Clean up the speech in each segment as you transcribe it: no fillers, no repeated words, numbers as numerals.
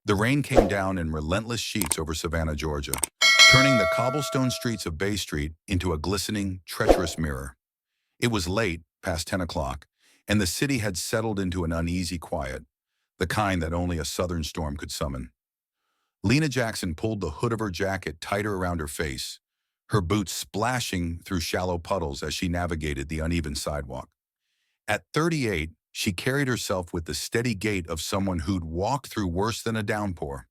The rain came down in relentless sheets over Savannah, Georgia, turning the cobblestone streets of Bay Street into a glistening, treacherous mirror. It was late, past 10 o'clock, and the city had settled into an uneasy quiet, the kind that only a southern storm could summon. Lena Jackson pulled the hood of her jacket tighter around her face, her boots splashing through shallow puddles as she navigated the uneven sidewalk. At 38, she carried herself with the steady gait of someone who'd walked through worse than a downpour.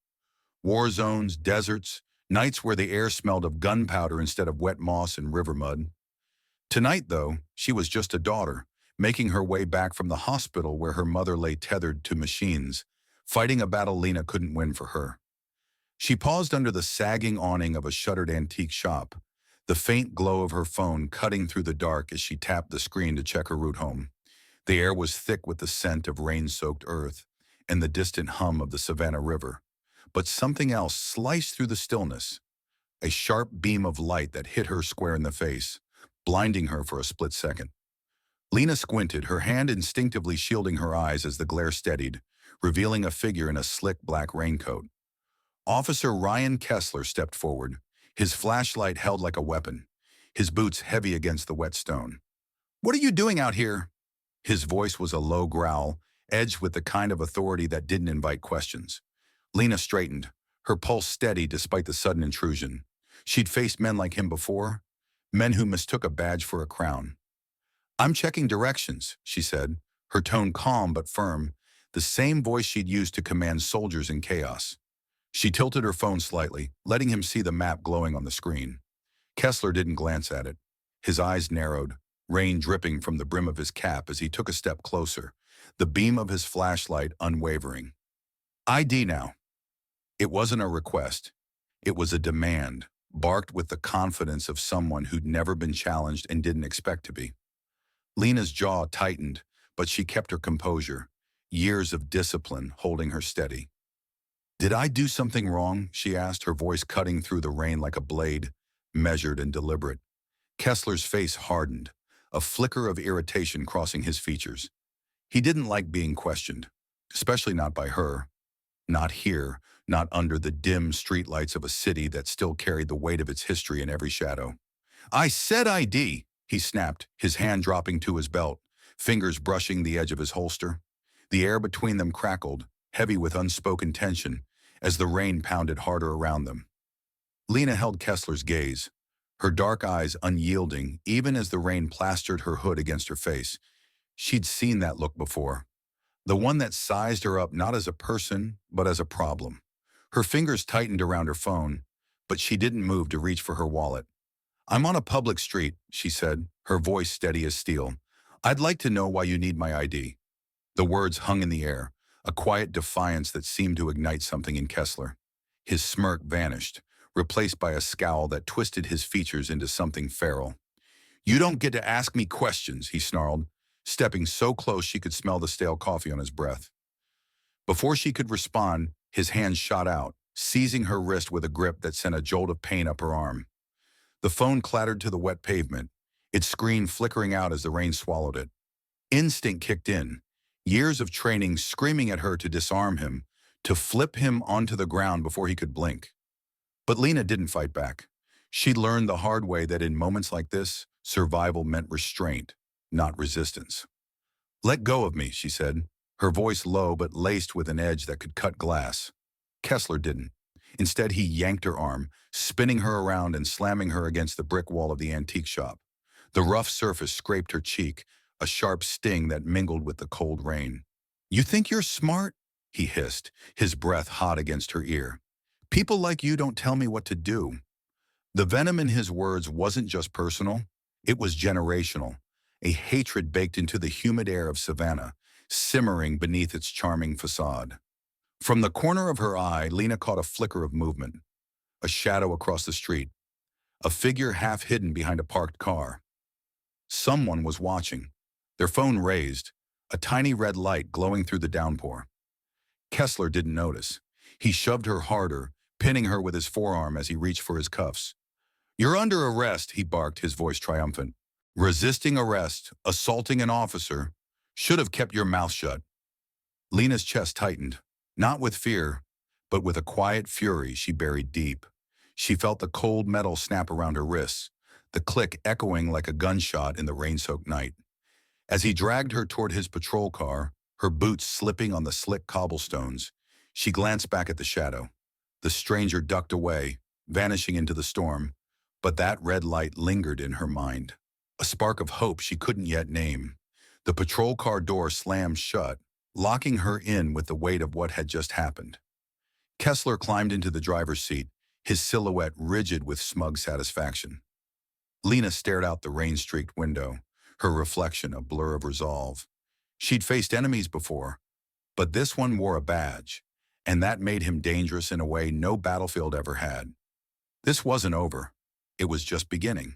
War zones, deserts, nights where the air smelled of gunpowder instead of wet moss and river mud. Tonight, though, she was just a daughter, making her way back from the hospital where her mother lay tethered to machines, fighting a battle Lena couldn't win for her. She paused under the sagging awning of a shuttered antique shop, the faint glow of her phone cutting through the dark as she tapped the screen to check her route home. The air was thick with the scent of rain-soaked earth and the distant hum of the Savannah River. But something else sliced through the stillness, a sharp beam of light that hit her square in the face, blinding her for a split second. Lena squinted, her hand instinctively shielding her eyes as the glare steadied, revealing a figure in a slick black raincoat. Officer Ryan Kessler stepped forward, his flashlight held like a weapon, his boots heavy against the wet stone. "What are you doing out here?" His voice was a low growl, edged with the kind of authority that didn't invite questions. Lena straightened, her pulse steady despite the sudden intrusion. She'd faced men like him before, men who mistook a badge for a crown. "I'm checking directions," she said, her tone calm but firm, the same voice she'd used to command soldiers in chaos. She tilted her phone slightly, letting him see the map glowing on the screen. Kessler didn't glance at it. His eyes narrowed, rain dripping from the brim of his cap as he took a step closer, the beam of his flashlight unwavering. "ID now." It wasn't a request. It was a demand, barked with the confidence of someone who'd never been challenged and didn't expect to be. Lena's jaw tightened, but she kept her composure, years of discipline holding her steady. "Did I do something wrong?" she asked, her voice cutting through the rain like a blade, measured and deliberate. Kessler's face hardened, a flicker of irritation crossing his features. He didn't like being questioned, especially not by her. Not here, not under the dim streetlights of a city that still carried the weight of its history in every shadow. "I said ID!" he snapped, his hand dropping to his belt, fingers brushing the edge of his holster. The air between them crackled, heavy with unspoken tension, as the rain pounded harder around them. Lena held Kessler's gaze, her dark eyes unyielding even as the rain plastered her hood against her face. She'd seen that look before, the one that sized her up not as a person, but as a problem. Her fingers tightened around her phone, but she didn't move to reach for her wallet. "I'm on a public street," she said, her voice steady as steel. "I'd like to know why you need my ID." The words hung in the air, a quiet defiance that seemed to ignite something in Kessler. His smirk vanished, replaced by a scowl that twisted his features into something feral. "You don't get to ask me questions," he snarled, stepping so close she could smell the stale coffee on his breath. Before she could respond, his hand shot out, seizing her wrist with a grip that sent a jolt of pain up her arm. The phone clattered to the wet pavement, its screen flickering out as the rain swallowed it. Instinct kicked in, years of training screaming at her to disarm him, to flip him onto the ground before he could blink. But Lena didn't fight back. She learned the hard way that in moments like this, survival meant restraint, not resistance. "Let go of me," she said, her voice low but laced with an edge that could cut glass. Kessler didn't. Instead, he yanked her arm, spinning her around and slamming her against the brick wall of the antique shop. The rough surface scraped her cheek, a sharp sting that mingled with the cold rain. "You think you're smart?" he hissed, his breath hot against her ear. "People like you don't tell me what to do." The venom in his words wasn't just personal, it was generational, a hatred baked into the humid air of Savannah, simmering beneath its charming facade. From the corner of her eye, Lena caught a flicker of movement, a shadow across the street, a figure half hidden behind a parked car. Someone was watching, their phone raised, a tiny red light glowing through the downpour. Kessler didn't notice. He shoved her harder, pinning her with his forearm as he reached for his cuffs. "You're under arrest," he barked, his voice triumphant. "Resisting arrest, assaulting an officer. Should have kept your mouth shut." Lena's chest tightened, not with fear, but with a quiet fury she buried deep. She felt the cold metal snap around her wrists, the click echoing like a gunshot in the rain-soaked night. As he dragged her toward his patrol car, her boots slipping on the slick cobblestones, she glanced back at the shadow. The stranger ducked away, vanishing into the storm, but that red light lingered in her mind. A spark of hope she couldn't yet name. The patrol car door slammed shut, locking her in with the weight of what had just happened. Kessler climbed into the driver's seat, his silhouette rigid with smug satisfaction. Lena stared out the rain-streaked window, her reflection a blur of resolve. She'd faced enemies before, but this one wore a badge, and that made him dangerous in a way no battlefield ever had. This wasn't over. It was just beginning.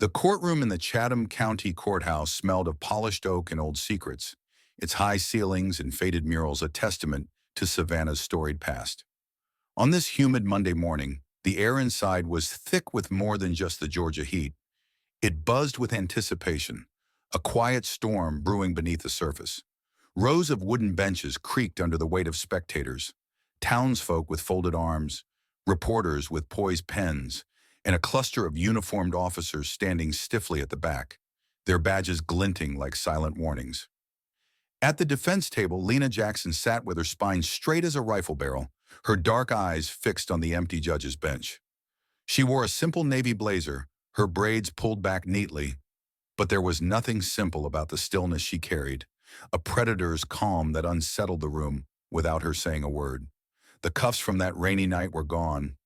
The courtroom in the Chatham County Courthouse smelled of polished oak and old secrets, its high ceilings and faded murals a testament to Savannah's storied past. On this humid Monday morning, the air inside was thick with more than just the Georgia heat. It buzzed with anticipation, a quiet storm brewing beneath the surface. Rows of wooden benches creaked under the weight of spectators, townsfolk with folded arms, reporters with poised pens, and a cluster of uniformed officers standing stiffly at the back, their badges glinting like silent warnings. At the defense table, Lena Jackson sat with her spine straight as a rifle barrel, her dark eyes fixed on the empty judge's bench. She wore a simple navy blazer, her braids pulled back neatly, but there was nothing simple about the stillness she carried, a predator's calm that unsettled the room without her saying a word. The cuffs from that rainy night were gone,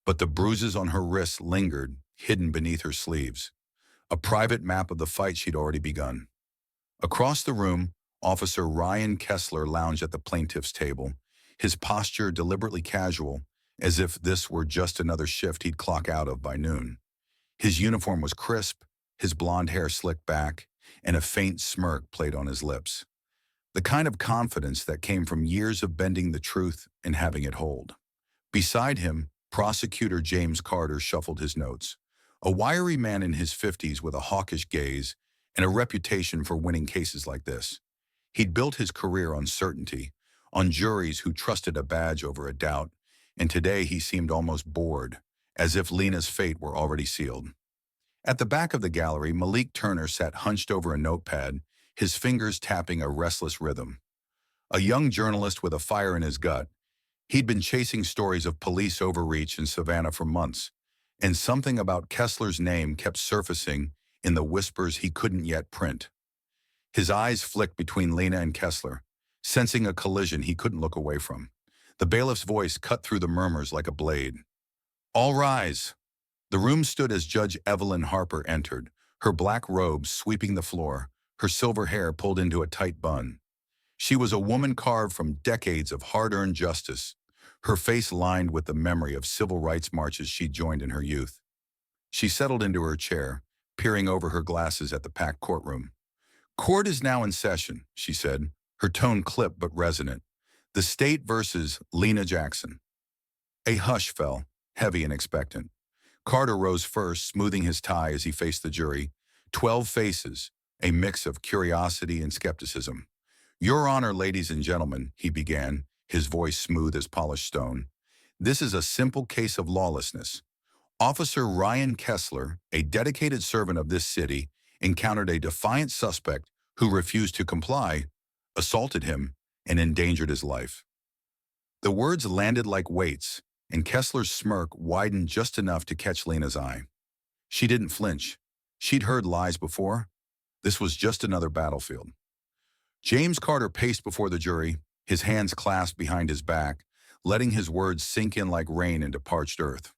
but the bruises on her wrists lingered, hidden beneath her sleeves, a private map of the fight she'd already begun. Across the room, Officer Ryan Kessler lounged at the plaintiff's table, his posture deliberately casual, as if this were just another shift he'd clock out of by noon. His uniform was crisp, his blonde hair slicked back, and a faint smirk played on his lips. The kind of confidence that came from years of bending the truth and having it hold. Beside him, Prosecutor James Carter shuffled his notes, a wiry man in his 50s with a hawkish gaze and a reputation for winning cases like this. He'd built his career on certainty, on juries who trusted a badge over a doubt, and today he seemed almost bored, as if Lena's fate were already sealed. At the back of the gallery, Malik Turner sat hunched over a notepad, his fingers tapping a restless rhythm. A young journalist with a fire in his gut, he'd been chasing stories of police overreach in Savannah for months, and something about Kessler's name kept surfacing in the whispers he couldn't yet print. His eyes flicked between Lena and Kessler, sensing a collision he couldn't look away from. The bailiff's voice cut through the murmurs like a blade. "All rise." The room stood as Judge Evelyn Harper entered, her black robes sweeping the floor, her silver hair pulled into a tight bun. She was a woman carved from decades of hard-earned justice, her face lined with the memory of civil rights marches she'd joined in her youth. She settled into her chair, peering over her glasses at the packed courtroom. "Court is now in session," she said, her tone clipped but resonant. "The state versus Lena Jackson." A hush fell, heavy and expectant. Carter rose first, smoothing his tie as he faced the jury. 12 faces, a mix of curiosity and skepticism. "Your Honor, ladies and gentlemen," he began, his voice smooth as polished stone. "This is a simple case of lawlessness. Officer Ryan Kessler, a dedicated servant of this city, encountered a defiant suspect who refused to comply, assaulted him, and endangered his life." The words landed like weights, and Kessler's smirk widened just enough to catch Lena's eye. She didn't flinch. She'd heard lies before. This was just another battlefield. James Carter paced before the jury, his hands clasped behind his back, letting his words sink in like rain into parched earth.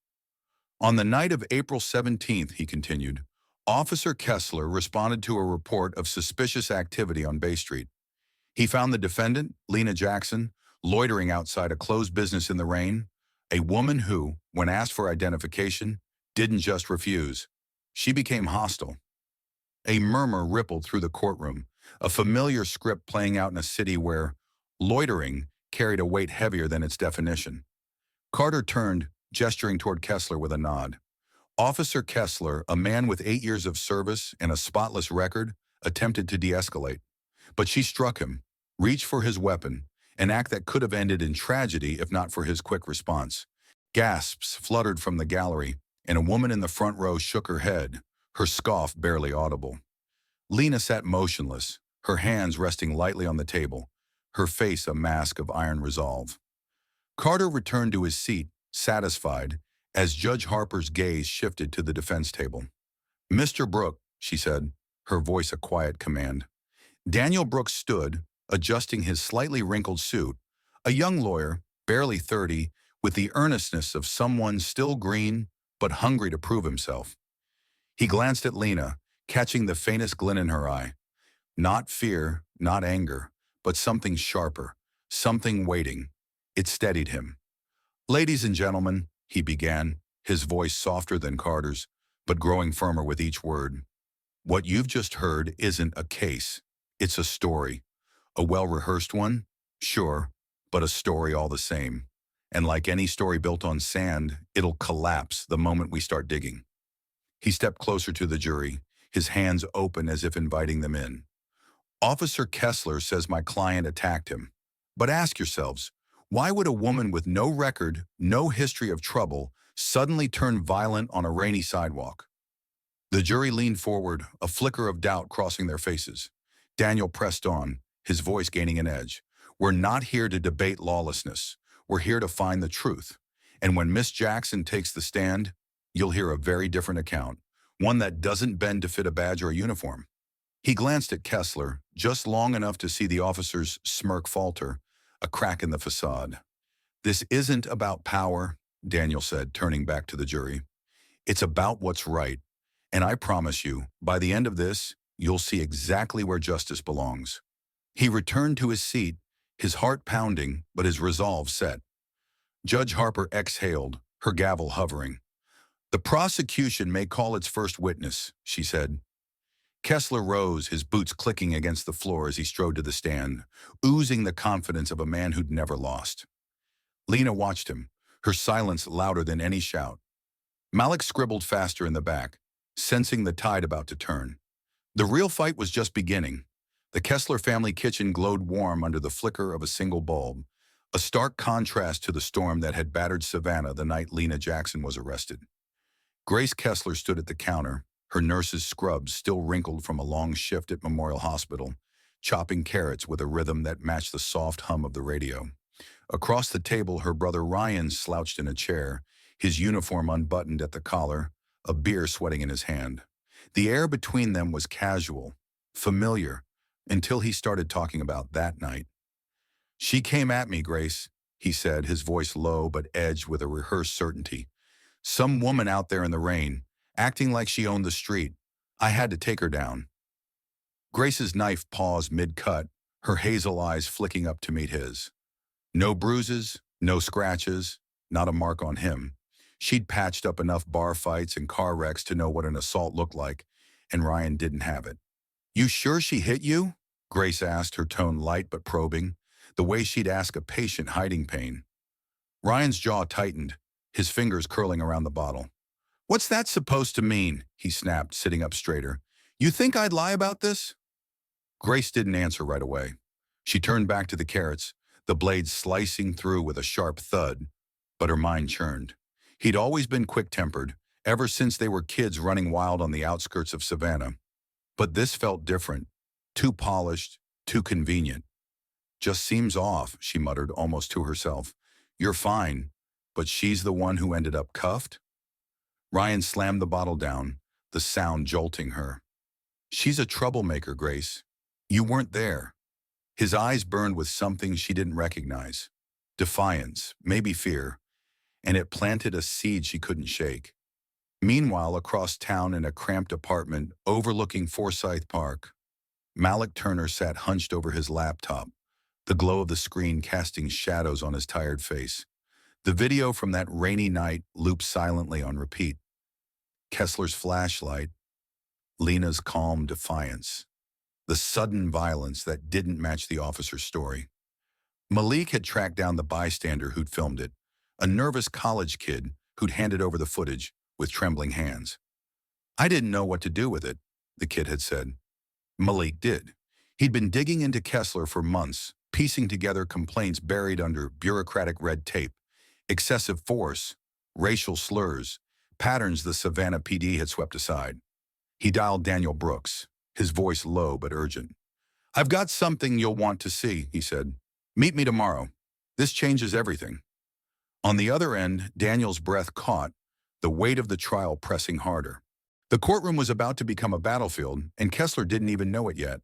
"On the night of April 17th, he continued, Officer Kessler responded to a report of suspicious activity on Bay Street. He found the defendant, Lena Jackson, loitering outside a closed business in the rain, a woman who, when asked for identification, didn't just refuse. She became hostile." A murmur rippled through the courtroom, a familiar script playing out in a city where loitering carried a weight heavier than its definition. Carter turned, gesturing toward Kessler with a nod. Officer Kessler, a man with 8 years of service and a spotless record, attempted to de-escalate. But she struck him, reached for his weapon, an act that could have ended in tragedy if not for his quick response. Gasps fluttered from the gallery, and a woman in the front row shook her head, her scoff barely audible. Lena sat motionless, her hands resting lightly on the table, her face a mask of iron resolve. Carter returned to his seat, satisfied, as Judge Harper's gaze shifted to the defense table. "Mr. Brooke," she said, her voice a quiet command. Daniel Brooks stood, adjusting his slightly wrinkled suit, a young lawyer, barely 30, with the earnestness of someone still green but hungry to prove himself. He glanced at Lena, catching the faintest glint in her eye. Not fear, not anger, but something sharper, something waiting. It steadied him. "Ladies and gentlemen," he began, his voice softer than Carter's, but growing firmer with each word. "What you've just heard isn't a case. It's a story. A well-rehearsed one? Sure, but a story all the same. And like any story built on sand, it'll collapse the moment we start digging." He stepped closer to the jury, his hands open as if inviting them in. "Officer Kessler says my client attacked him. But ask yourselves, why would a woman with no record, no history of trouble, suddenly turn violent on a rainy sidewalk?" The jury leaned forward, a flicker of doubt crossing their faces. Daniel pressed on, his voice gaining an edge. "We're not here to debate lawlessness. We're here to find the truth. And when Miss Jackson takes the stand, you'll hear a very different account, one that doesn't bend to fit a badge or a uniform." He glanced at Kessler, just long enough to see the officer's smirk falter, a crack in the facade. "This isn't about power," Daniel said, turning back to the jury. "It's about what's right. And I promise you, by the end of this, you'll see exactly where justice belongs." He returned to his seat, his heart pounding, but his resolve set. Judge Harper exhaled, her gavel hovering. "The prosecution may call its first witness," she said. Kessler rose, his boots clicking against the floor as he strode to the stand, oozing the confidence of a man who'd never lost. Lena watched him, her silence louder than any shout. Malik scribbled faster in the back, sensing the tide about to turn. The real fight was just beginning. The Kessler family kitchen glowed warm under the flicker of a single bulb, a stark contrast to the storm that had battered Savannah the night Lena Jackson was arrested. Grace Kessler stood at the counter, her nurse's scrubs still wrinkled from a long shift at Memorial Hospital, chopping carrots with a rhythm that matched the soft hum of the radio. Across the table, her brother Ryan slouched in a chair, his uniform unbuttoned at the collar, a beer sweating in his hand. The air between them was casual, familiar, until he started talking about that night. "She came at me, Grace," he said, his voice low but edged with a rehearsed certainty. "Some woman out there in the rain, acting like she owned the street. I had to take her down." Grace's knife paused mid-cut, her hazel eyes flicking up to meet his. No bruises, no scratches, not a mark on him. She'd patched up enough bar fights and car wrecks to know what an assault looked like, and Ryan didn't have it. "You sure she hit you?" Grace asked, her tone light but probing, the way she'd ask a patient hiding pain. Ryan's jaw tightened, his fingers curling around the bottle. "What's that supposed to mean?" he snapped, sitting up straighter. "You think I'd lie about this?" Grace didn't answer right away. She turned back to the carrots, the blades slicing through with a sharp thud, but her mind churned. He'd always been quick-tempered, ever since they were kids running wild on the outskirts of Savannah. But this felt different, too polished, too convenient. "Just seems off," she muttered almost to herself. "You're fine, but she's the one who ended up cuffed?" Ryan slammed the bottle down, the sound jolting her. "She's a troublemaker, Grace. You weren't there." His eyes burned with something she didn't recognize. Defiance, maybe fear, and it planted a seed she couldn't shake. Meanwhile, across town in a cramped apartment overlooking Forsyth Park, Malik Turner sat hunched over his laptop, the glow of the screen casting shadows on his tired face. The video from that rainy night looped silently on repeat. Kessler's flashlight, Lena's calm defiance, the sudden violence that didn't match the officer's story. Malik had tracked down the bystander who'd filmed it, a nervous college kid who'd handed over the footage with trembling hands. "I didn't know what to do with it," the kid had said. Malik did. He'd been digging into Kessler for months, piecing together complaints buried under bureaucratic red tape, excessive force, racial slurs, patterns the Savannah PD had swept aside. He dialed Daniel Brooks, his voice low but urgent. "I've got something you'll want to see," he said. "Meet me tomorrow. This changes everything." On the other end, Daniel's breath caught, the weight of the trial pressing harder. The courtroom was about to become a battlefield, and Kessler didn't even know it yet.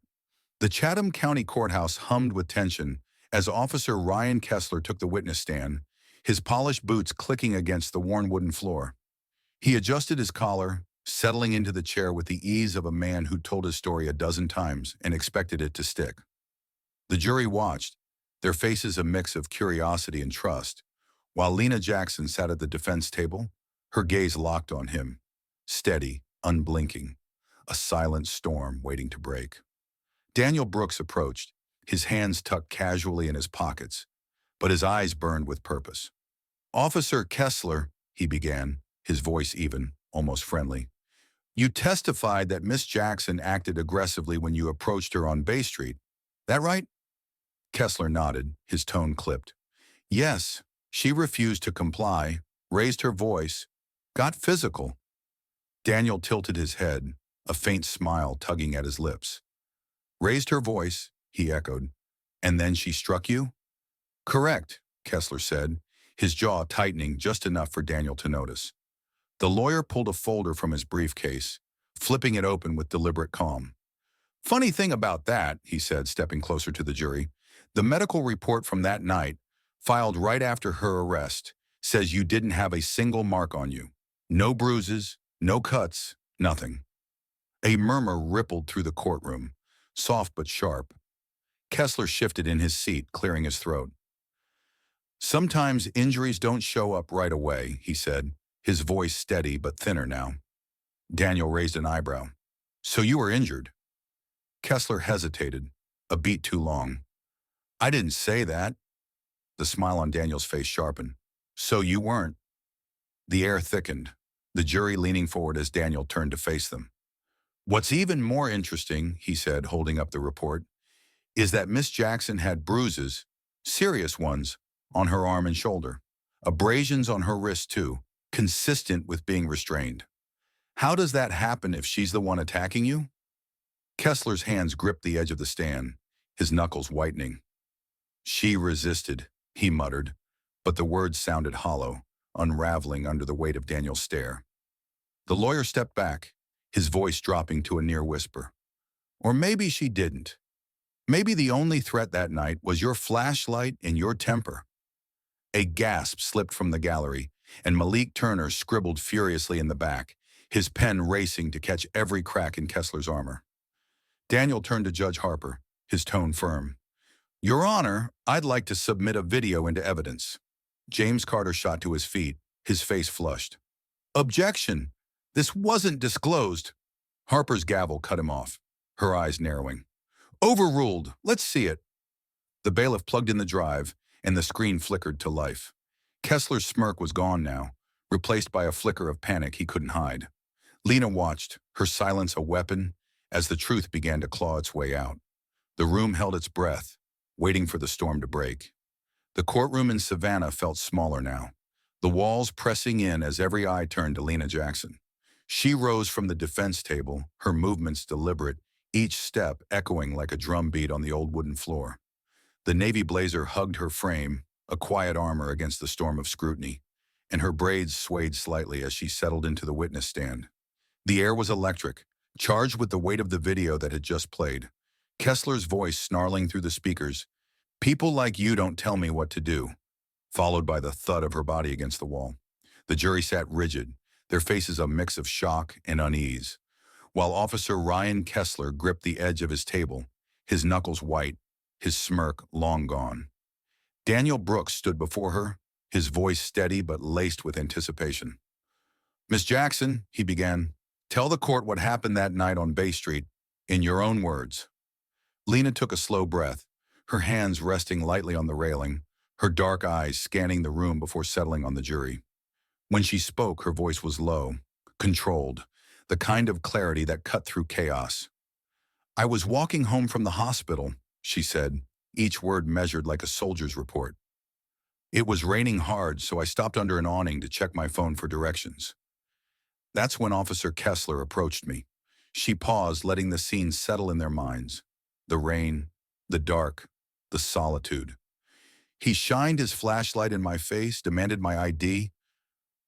The Chatham County Courthouse hummed with tension as Officer Ryan Kessler took the witness stand, his polished boots clicking against the worn wooden floor. He adjusted his collar, settling into the chair with the ease of a man who told his story a dozen times and expected it to stick. The jury watched, their faces a mix of curiosity and trust, while Lena Jackson sat at the defense table, her gaze locked on him, steady, unblinking, a silent storm waiting to break. Daniel Brooks approached, his hands tucked casually in his pockets, but his eyes burned with purpose. "Officer Kessler," he began, his voice even, almost friendly, "you testified that Miss Jackson acted aggressively when you approached her on Bay Street. That right?" Kessler nodded, his tone clipped. "Yes, she refused to comply, raised her voice, got physical." Daniel tilted his head, a faint smile tugging at his lips. "Raised her voice," he echoed. "And then she struck you?" "Correct," Kessler said, his jaw tightening just enough for Daniel to notice. The lawyer pulled a folder from his briefcase, flipping it open with deliberate calm. "Funny thing about that," he said, stepping closer to the jury, "the medical report from that night, filed right after her arrest, says you didn't have a single mark on you. No bruises, no cuts, nothing." A murmur rippled through the courtroom, soft but sharp. Kessler shifted in his seat, clearing his throat. "Sometimes injuries don't show up right away," he said, his voice steady but thinner now. Daniel raised an eyebrow. "So you were injured?" Kessler hesitated, a beat too long. "I didn't say that." The smile on Daniel's face sharpened. "So you weren't." The air thickened, the jury leaning forward as Daniel turned to face them. "What's even more interesting," he said, holding up the report, "is that Miss Jackson had bruises, serious ones, on her arm and shoulder. Abrasions on her wrist too, consistent with being restrained. How does that happen if she's the one attacking you?" Kessler's hands gripped the edge of the stand, his knuckles whitening. "She resisted," he muttered, but the words sounded hollow, unraveling under the weight of Daniel's stare. The lawyer stepped back, his voice dropping to a near whisper. "Or maybe she didn't. Maybe the only threat that night was your flashlight and your temper." A gasp slipped from the gallery, and Malik Turner scribbled furiously in the back, his pen racing to catch every crack in Kessler's armor. Daniel turned to Judge Harper, his tone firm. "Your Honor, I'd like to submit a video into evidence." James Carter shot to his feet, his face flushed. "Objection! This wasn't disclosed." Harper's gavel cut him off, her eyes narrowing. "Overruled. Let's see it." The bailiff plugged in the drive, and the screen flickered to life. Kessler's smirk was gone now, replaced by a flicker of panic he couldn't hide. Lena watched, her silence a weapon, as the truth began to claw its way out. The room held its breath, waiting for the storm to break. The courtroom in Savannah felt smaller now, the walls pressing in as every eye turned to Lena Jackson. She rose from the defense table, her movements deliberate, each step echoing like a drum beat on the old wooden floor. The navy blazer hugged her frame, a quiet armor against the storm of scrutiny, and her braids swayed slightly as she settled into the witness stand. The air was electric, charged with the weight of the video that had just played. Kessler's voice snarling through the speakers, "People like you don't tell me what to do," followed by the thud of her body against the wall. The jury sat rigid, their faces a mix of shock and unease, while Officer Ryan Kessler gripped the edge of his table, his knuckles white, his smirk long gone. Daniel Brooks stood before her, his voice steady but laced with anticipation. "Miss Jackson," he began, "tell the court what happened that night on Bay Street, in your own words." Lena took a slow breath, her hands resting lightly on the railing, her dark eyes scanning the room before settling on the jury. When she spoke, her voice was low, controlled, the kind of clarity that cut through chaos. "I was walking home from the hospital," she said, each word measured like a soldier's report. It was raining hard, so I stopped under an awning to check my phone for directions. That's when Officer Kessler approached me. She paused, letting the scene settle in their minds. The rain, the dark, the solitude. He shined his flashlight in my face, demanded my ID.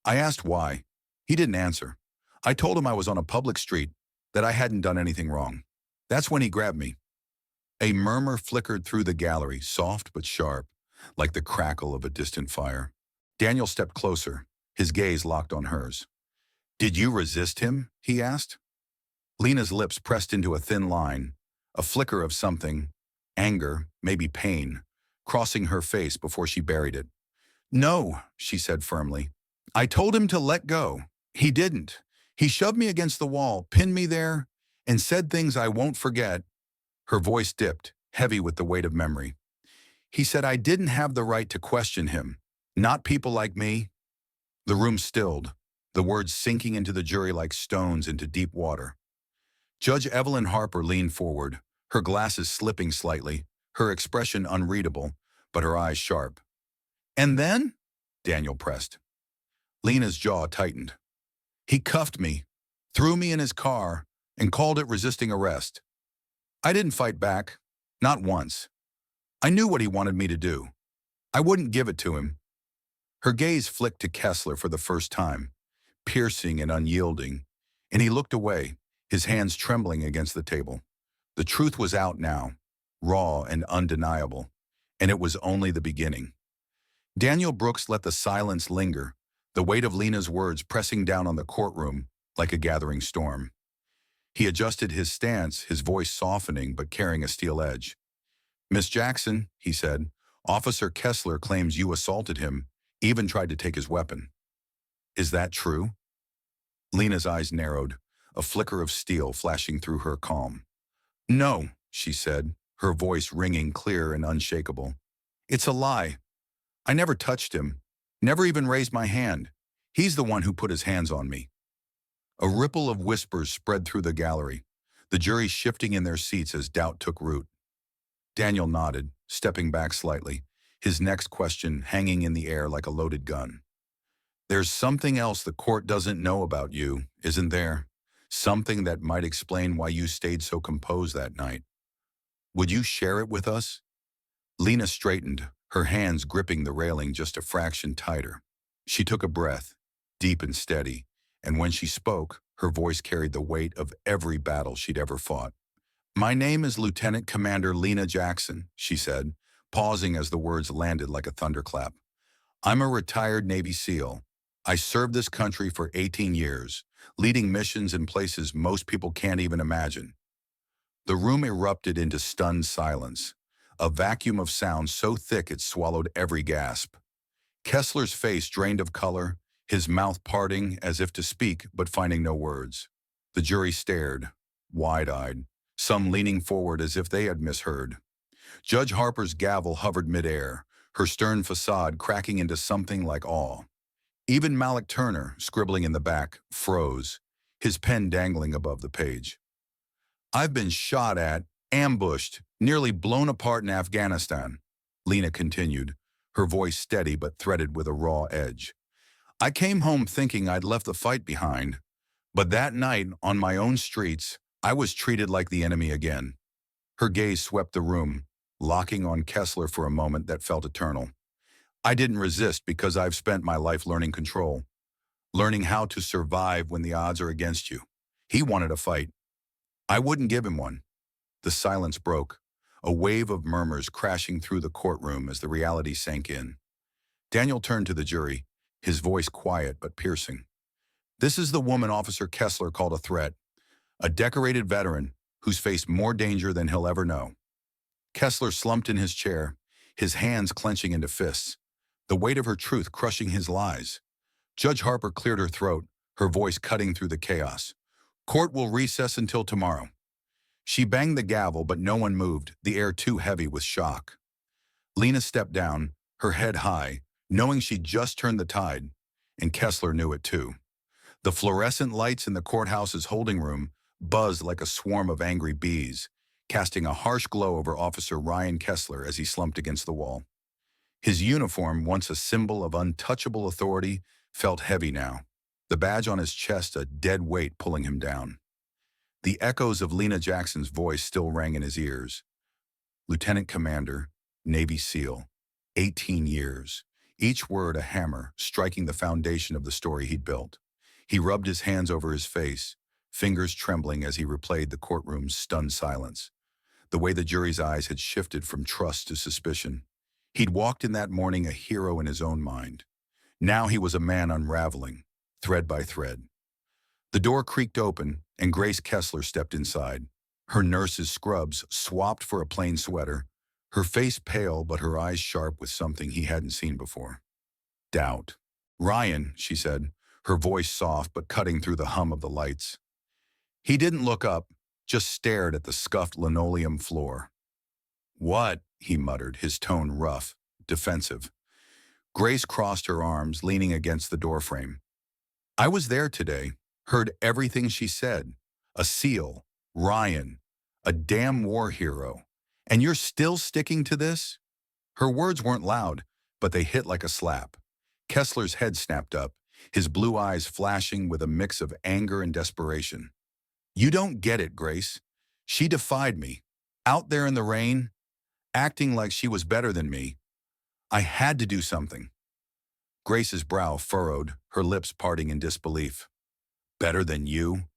I asked why. He didn't answer. I told him I was on a public street, that I hadn't done anything wrong. That's when he grabbed me. A murmur flickered through the gallery, soft but sharp, like the crackle of a distant fire. Daniel stepped closer, his gaze locked on hers. "Did you resist him?" he asked. Lena's lips pressed into a thin line, a flicker of something, anger, maybe pain, crossing her face before she buried it. "No," she said firmly. "I told him to let go. He didn't. He shoved me against the wall, pinned me there, and said things I won't forget." Her voice dipped, heavy with the weight of memory. "He said I didn't have the right to question him. Not people like me." The room stilled, the words sinking into the jury like stones into deep water. Judge Evelyn Harper leaned forward, her glasses slipping slightly, her expression unreadable, but her eyes sharp. "And then?" Daniel pressed. Lena's jaw tightened. "He cuffed me, threw me in his car, and called it resisting arrest. I didn't fight back, not once. I knew what he wanted me to do. I wouldn't give it to him." Her gaze flicked to Kessler for the first time, piercing and unyielding, and he looked away, his hands trembling against the table. The truth was out now, raw and undeniable, and it was only the beginning. Daniel Brooks let the silence linger, the weight of Lena's words pressing down on the courtroom like a gathering storm. He adjusted his stance, his voice softening but carrying a steel edge. "Miss Jackson," he said, "Officer Kessler claims you assaulted him, even tried to take his weapon. Is that true?" Lena's eyes narrowed, a flicker of steel flashing through her calm. "No," she said, her voice ringing clear and unshakable. "It's a lie. I never touched him, never even raised my hand. He's the one who put his hands on me." A ripple of whispers spread through the gallery, the jury shifting in their seats as doubt took root. Daniel nodded, stepping back slightly, his next question hanging in the air like a loaded gun. "There's something else the court doesn't know about you, isn't there? Something that might explain why you stayed so composed that night. Would you share it with us?" Lena straightened, her hands gripping the railing just a fraction tighter. She took a breath, deep and steady, and when she spoke, her voice carried the weight of every battle she'd ever fought. "My name is Lieutenant Commander Lena Jackson," she said, pausing as the words landed like a thunderclap. "I'm a retired Navy SEAL. I served this country for 18 years, leading missions in places most people can't even imagine." The room erupted into stunned silence, a vacuum of sound so thick it swallowed every gasp. Kessler's face drained of color, his mouth parting as if to speak but finding no words. The jury stared, wide-eyed, some leaning forward as if they had misheard. Judge Harper's gavel hovered midair, her stern facade cracking into something like awe. Even Malik Turner, scribbling in the back, froze, his pen dangling above the page. "I've been shot at, ambushed, nearly blown apart in Afghanistan," Lena continued, her voice steady but threaded with a raw edge. "I came home thinking I'd left the fight behind, but that night, on my own streets, I was treated like the enemy again." Her gaze swept the room, locking on Kessler for a moment that felt eternal. "I didn't resist because I've spent my life learning control, learning how to survive when the odds are against you. He wanted a fight. I wouldn't give him one." The silence broke, a wave of murmurs crashing through the courtroom as the reality sank in. Daniel turned to the jury, his voice quiet but piercing. "This is the woman Officer Kessler called a threat, a decorated veteran who's faced more danger than he'll ever know." Kessler slumped in his chair, his hands clenching into fists, the weight of her truth crushing his lies. Judge Harper cleared her throat, her voice cutting through the chaos. "Court will recess until tomorrow." She banged the gavel, but no one moved, the air too heavy with shock. Lena stepped down, her head high, knowing she'd just turned the tide, and Kessler knew it too. The fluorescent lights in the courthouse's holding room buzzed like a swarm of angry bees, casting a harsh glow over Officer Ryan Kessler as he slumped against the wall. His uniform, once a symbol of untouchable authority, felt heavy now, the badge on his chest a dead weight pulling him down. The echoes of Lena Jackson's voice still rang in his ears. Lieutenant Commander, Navy SEAL, 18 years, each word a hammer striking the foundation of the story he'd built. He rubbed his hands over his face, fingers trembling as he replayed the courtroom's stunned silence, the way the jury's eyes had shifted from trust to suspicion. He'd walked in that morning a hero in his own mind. Now he was a man unraveling, thread by thread. The door creaked open, and Grace Kessler stepped inside, her nurse's scrubs swapped for a plain sweater, her face pale but her eyes sharp with something he hadn't seen before. Doubt. "Ryan," she said, her voice soft but cutting through the hum of the lights. He didn't look up, just stared at the scuffed linoleum floor. "What?" he muttered, his tone rough, defensive. Grace crossed her arms, leaning against the doorframe. "I was there today, heard everything she said. A SEAL, Ryan, a damn war hero. And you're still sticking to this?" Her words weren't loud, but they hit like a slap. Kessler's head snapped up, his blue eyes flashing with a mix of anger and desperation. "You don't get it, Grace. She defied me, out there in the rain, acting like she was better than me. I had to do something." Grace's brow furrowed, her lips parting in disbelief. "Better than you?"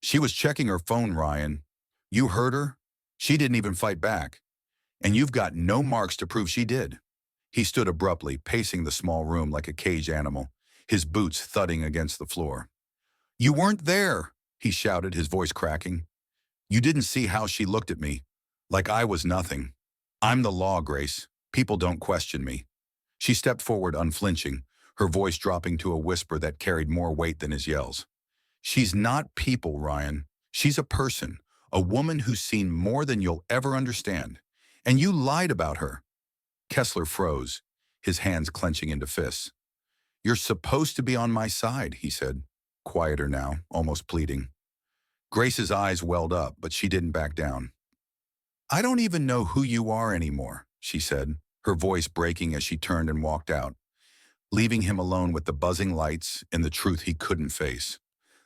"She was checking her phone, Ryan. You heard her? She didn't even fight back. And you've got no marks to prove she did." He stood abruptly, pacing the small room like a caged animal, his boots thudding against the floor. "You weren't there," he shouted, his voice cracking. "You didn't see how she looked at me, like I was nothing. I'm the law, Grace. People don't question me." She stepped forward unflinching, her voice dropping to a whisper that carried more weight than his yells. "She's not people, Ryan. She's a person, a woman who's seen more than you'll ever understand. And you lied about her." Kessler froze, his hands clenching into fists. "You're supposed to be on my side," he said, quieter now, almost pleading. Grace's eyes welled up, but she didn't back down. "I don't even know who you are anymore," she said, her voice breaking as she turned and walked out, leaving him alone with the buzzing lights and the truth he couldn't face.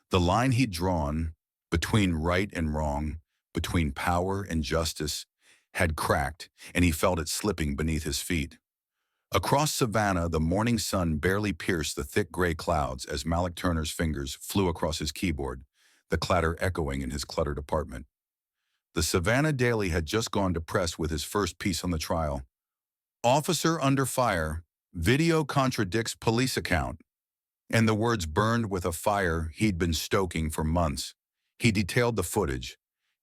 The line he'd drawn, between right and wrong, between power and justice, had cracked, and he felt it slipping beneath his feet. Across Savannah, the morning sun barely pierced the thick gray clouds as Malik Turner's fingers flew across his keyboard, the clatter echoing in his cluttered apartment. The Savannah Daily had just gone to press with his first piece on the trial. "Officer under fire, video contradicts police account." And the words burned with a fire he'd been stoking for months. He detailed the footage,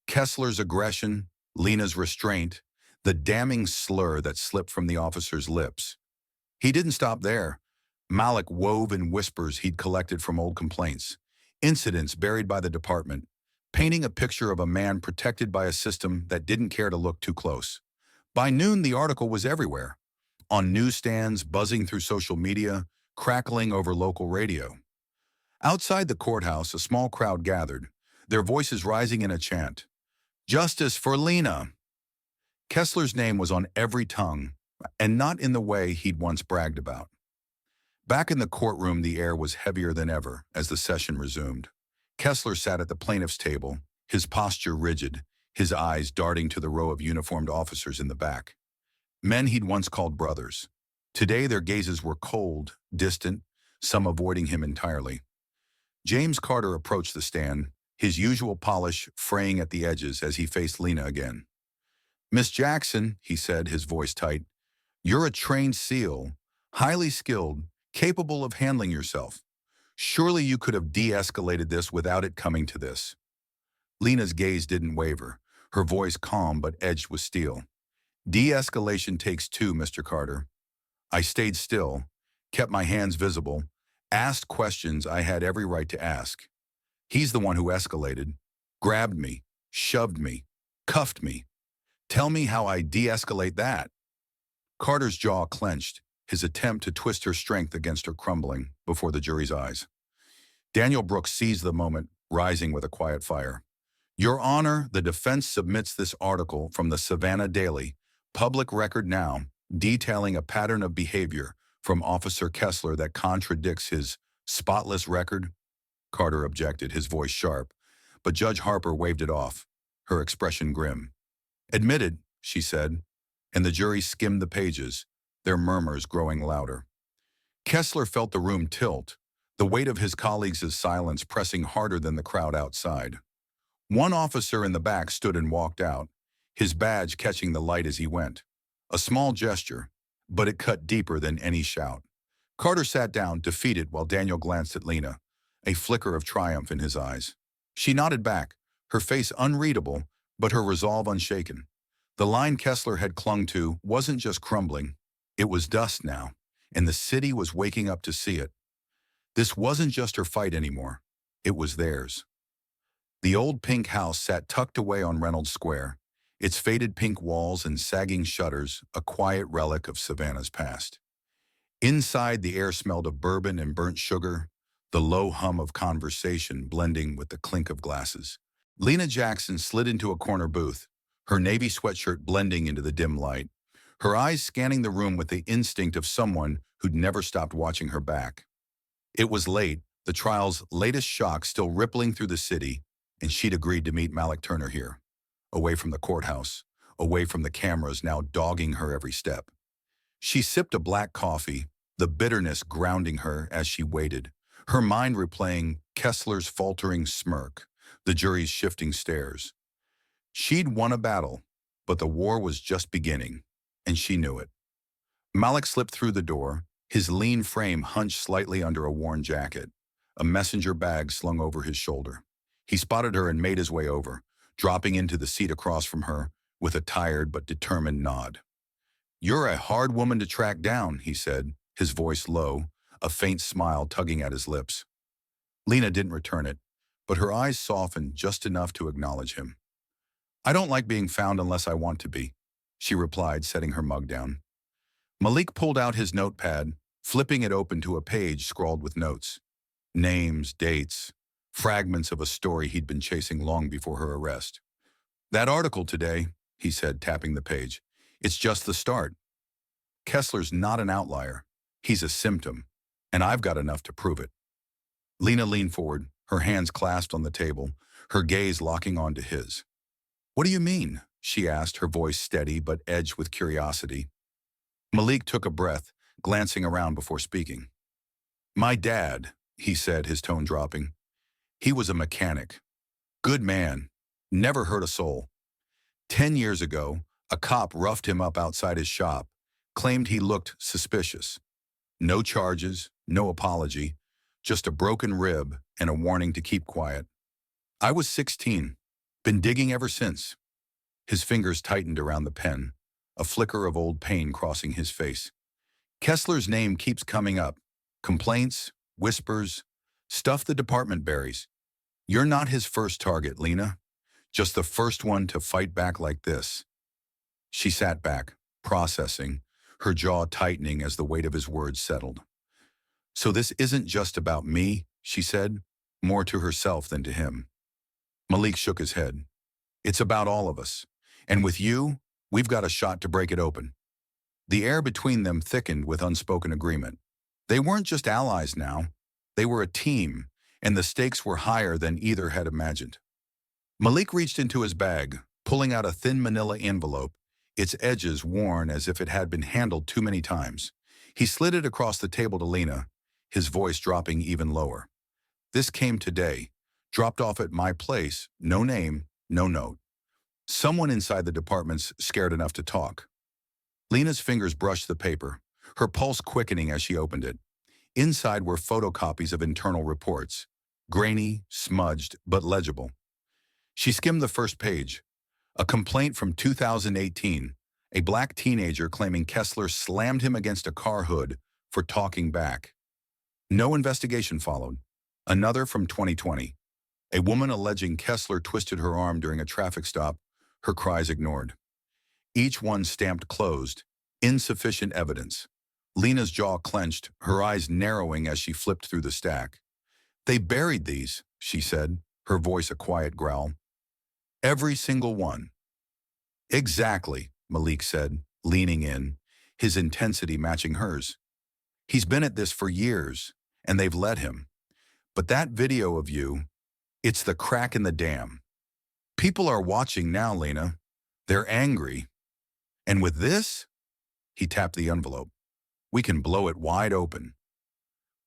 Kessler's aggression, Lena's restraint, the damning slur that slipped from the officer's lips. He didn't stop there. Malik wove in whispers he'd collected from old complaints, incidents buried by the department, painting a picture of a man protected by a system that didn't care to look too close. By noon, the article was everywhere, on newsstands, buzzing through social media, crackling over local radio. Outside the courthouse, a small crowd gathered, their voices rising in a chant. "Justice for Lena!" Kessler's name was on every tongue, and not in the way he'd once bragged about. Back in the courtroom, the air was heavier than ever as the session resumed. Kessler sat at the plaintiff's table, his posture rigid, his eyes darting to the row of uniformed officers in the back. Men he'd once called brothers. Today their gazes were cold, distant, some avoiding him entirely. James Carter approached the stand, his usual polish fraying at the edges as he faced Lena again. "Miss Jackson," he said, his voice tight, "you're a trained SEAL, highly skilled, capable of handling yourself. Surely you could have de-escalated this without it coming to this." Lena's gaze didn't waver, her voice calm but edged with steel. "De-escalation takes two, Mr. Carter. I stayed still, kept my hands visible, asked questions I had every right to ask. He's the one who escalated, grabbed me, shoved me, cuffed me. Tell me how I de-escalate that." Carter's jaw clenched, his attempt to twist her strength against her crumbling before the jury's eyes. Daniel Brooks seized the moment, rising with a quiet fire. Your Honor, the defense submits this article from the Savannah Daily, public record now, detailing a pattern of behavior from Officer Kessler that contradicts his spotless record. Carter objected, his voice sharp, but Judge Harper waved it off, her expression grim. Admitted, she said, and the jury skimmed the pages, their murmurs growing louder. Kessler felt the room tilt, the weight of his colleagues' silence pressing harder than the crowd outside. One officer in the back stood and walked out, his badge catching the light as he went. A small gesture, but it cut deeper than any shout. Carter sat down, defeated, while Daniel glanced at Lena, a flicker of triumph in his eyes. She nodded back, her face unreadable, but her resolve unshaken. The line Kessler had clung to wasn't just crumbling, it was dust now, and the city was waking up to see it. This wasn't just her fight anymore, it was theirs. The old pink house sat tucked away on Reynolds Square, its faded pink walls and sagging shutters a quiet relic of Savannah's past. Inside, the air smelled of bourbon and burnt sugar, the low hum of conversation blending with the clink of glasses. Lena Jackson slid into a corner booth, her navy sweatshirt blending into the dim light, her eyes scanning the room with the instinct of someone who'd never stopped watching her back. It was late, the trial's latest shock still rippling through the city, and she'd agreed to meet Malik Turner here, away from the courthouse, away from the cameras now dogging her every step. She sipped a black coffee, the bitterness grounding her as she waited, her mind replaying Kessler's faltering smirk, the jury's shifting stares. She'd won a battle, but the war was just beginning, and she knew it. Malik slipped through the door, his lean frame hunched slightly under a worn jacket, a messenger bag slung over his shoulder. He spotted her and made his way over, dropping into the seat across from her with a tired but determined nod. "You're a hard woman to track down," he said, his voice low, a faint smile tugging at his lips. Lena didn't return it, but her eyes softened just enough to acknowledge him. "I don't like being found unless I want to be," she replied, setting her mug down. Malik pulled out his notepad, flipping it open to a page scrawled with notes. Names, dates, fragments of a story he'd been chasing long before her arrest. "That article today," he said, tapping the page, "it's just the start. Kessler's not an outlier. He's a symptom, and I've got enough to prove it." Lena leaned forward, her hands clasped on the table, her gaze locking onto his. "What do you mean?" she asked, her voice steady but edged with curiosity. Malik took a breath, glancing around before speaking. "My dad," he said, his tone dropping. "He was a mechanic. Good man. Never hurt a soul. 10 years ago, a cop roughed him up outside his shop, claimed he looked suspicious. No charges, no apology, just a broken rib and a warning to keep quiet. I was 16. Been digging ever since." His fingers tightened around the pen, a flicker of old pain crossing his face. "Kessler's name keeps coming up. Complaints, whispers, stuff the department buries. You're not his first target, Lena. Just the first one to fight back like this." She sat back, processing, her jaw tightening as the weight of his words settled. "So this isn't just about me," she said, more to herself than to him. Malik shook his head. "It's about all of us. And with you, we've got a shot to break it open." The air between them thickened with unspoken agreement. They weren't just allies now. They were a team, and the stakes were higher than either had imagined. Malik reached into his bag, pulling out a thin manila envelope, its edges worn as if it had been handled too many times. He slid it across the table to Lena, his voice dropping even lower. "This came today, dropped off at my place, no name, no note. Someone inside the department's scared enough to talk." Lena's fingers brushed the paper, her pulse quickening as she opened it. Inside were photocopies of internal reports, grainy, smudged, but legible. She skimmed the first page. A complaint from 2018, a black teenager claiming Kessler slammed him against a car hood for talking back. No investigation followed. Another from 2020, a woman alleging Kessler twisted her arm during a traffic stop, her cries ignored. Each one stamped closed, insufficient evidence. Lena's jaw clenched, her eyes narrowing as she flipped through the stack. "They buried these," she said, her voice a quiet growl. Every single one. Exactly, Malik said, leaning in, his intensity matching hers. He's been at this for years, and they've let him. But that video of you, it's the crack in the dam. People are watching now, Lena. They're angry. And with this, he tapped the envelope. We can blow it wide open.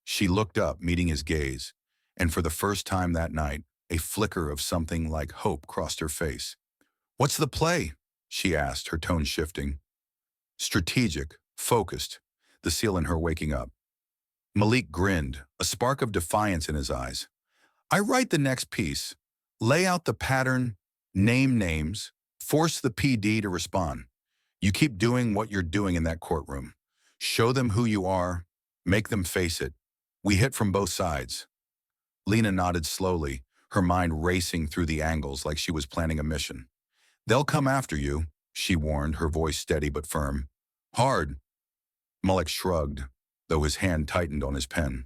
She looked up, meeting his gaze, and for the first time that night, a flicker of something like hope crossed her face. What's the play? She asked, her tone shifting. Strategic, focused, the seal in her waking up. Malik grinned, a spark of defiance in his eyes. I write the next piece, lay out the pattern, name names, force the PD to respond. You keep doing what you're doing in that courtroom. Show them who you are, make them face it. We hit from both sides. Lena nodded slowly, her mind racing through the angles like she was planning a mission. They'll come after you, she warned, her voice steady but firm. Hard. Malik shrugged, though his hand tightened on his pen.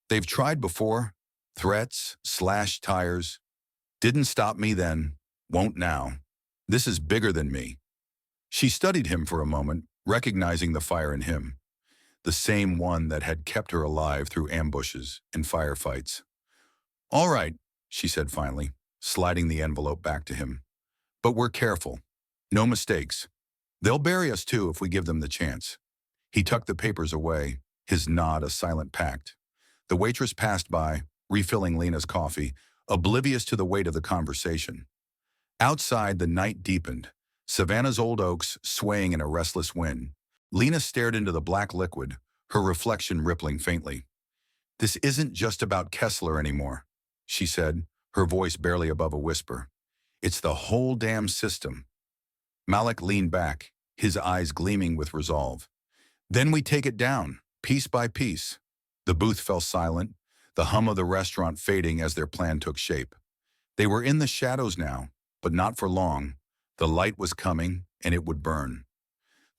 They've tried before. Threats, slashed tires. Didn't stop me then, won't now. This is bigger than me. She studied him for a moment, recognizing the fire in him, the same one that had kept her alive through ambushes and firefights. All right, she said finally, sliding the envelope back to him. But we're careful. No mistakes. They'll bury us too if we give them the chance. He tucked the papers away, his nod a silent pact. The waitress passed by, refilling Lena's coffee, oblivious to the weight of the conversation. Outside, the night deepened, Savannah's old oaks swaying in a restless wind. Lena stared into the black liquid, her reflection rippling faintly. This isn't just about Kessler anymore, she said, her voice barely above a whisper. It's the whole damn system. Malik leaned back, his eyes gleaming with resolve. Then we take it down, piece by piece. The booth fell silent, the hum of the restaurant fading as their plan took shape. They were in the shadows now, but not for long. The light was coming, and it would burn.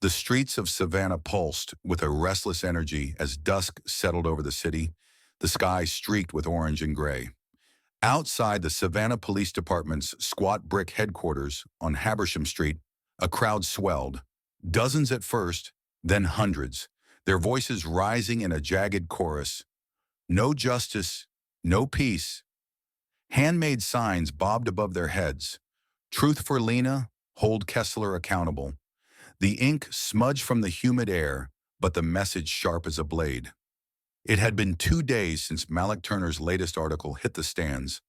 The streets of Savannah pulsed with a restless energy as dusk settled over the city, the sky streaked with orange and gray. Outside the Savannah Police Department's squat brick headquarters on Habersham Street, a crowd swelled. Dozens at first, then hundreds, their voices rising in a jagged chorus. No justice, no peace. Handmade signs bobbed above their heads. Truth for Lena, hold Kessler accountable. The ink smudged from the humid air, but the message sharp as a blade. It had been 2 days since Malik Turner's latest article hit the stands,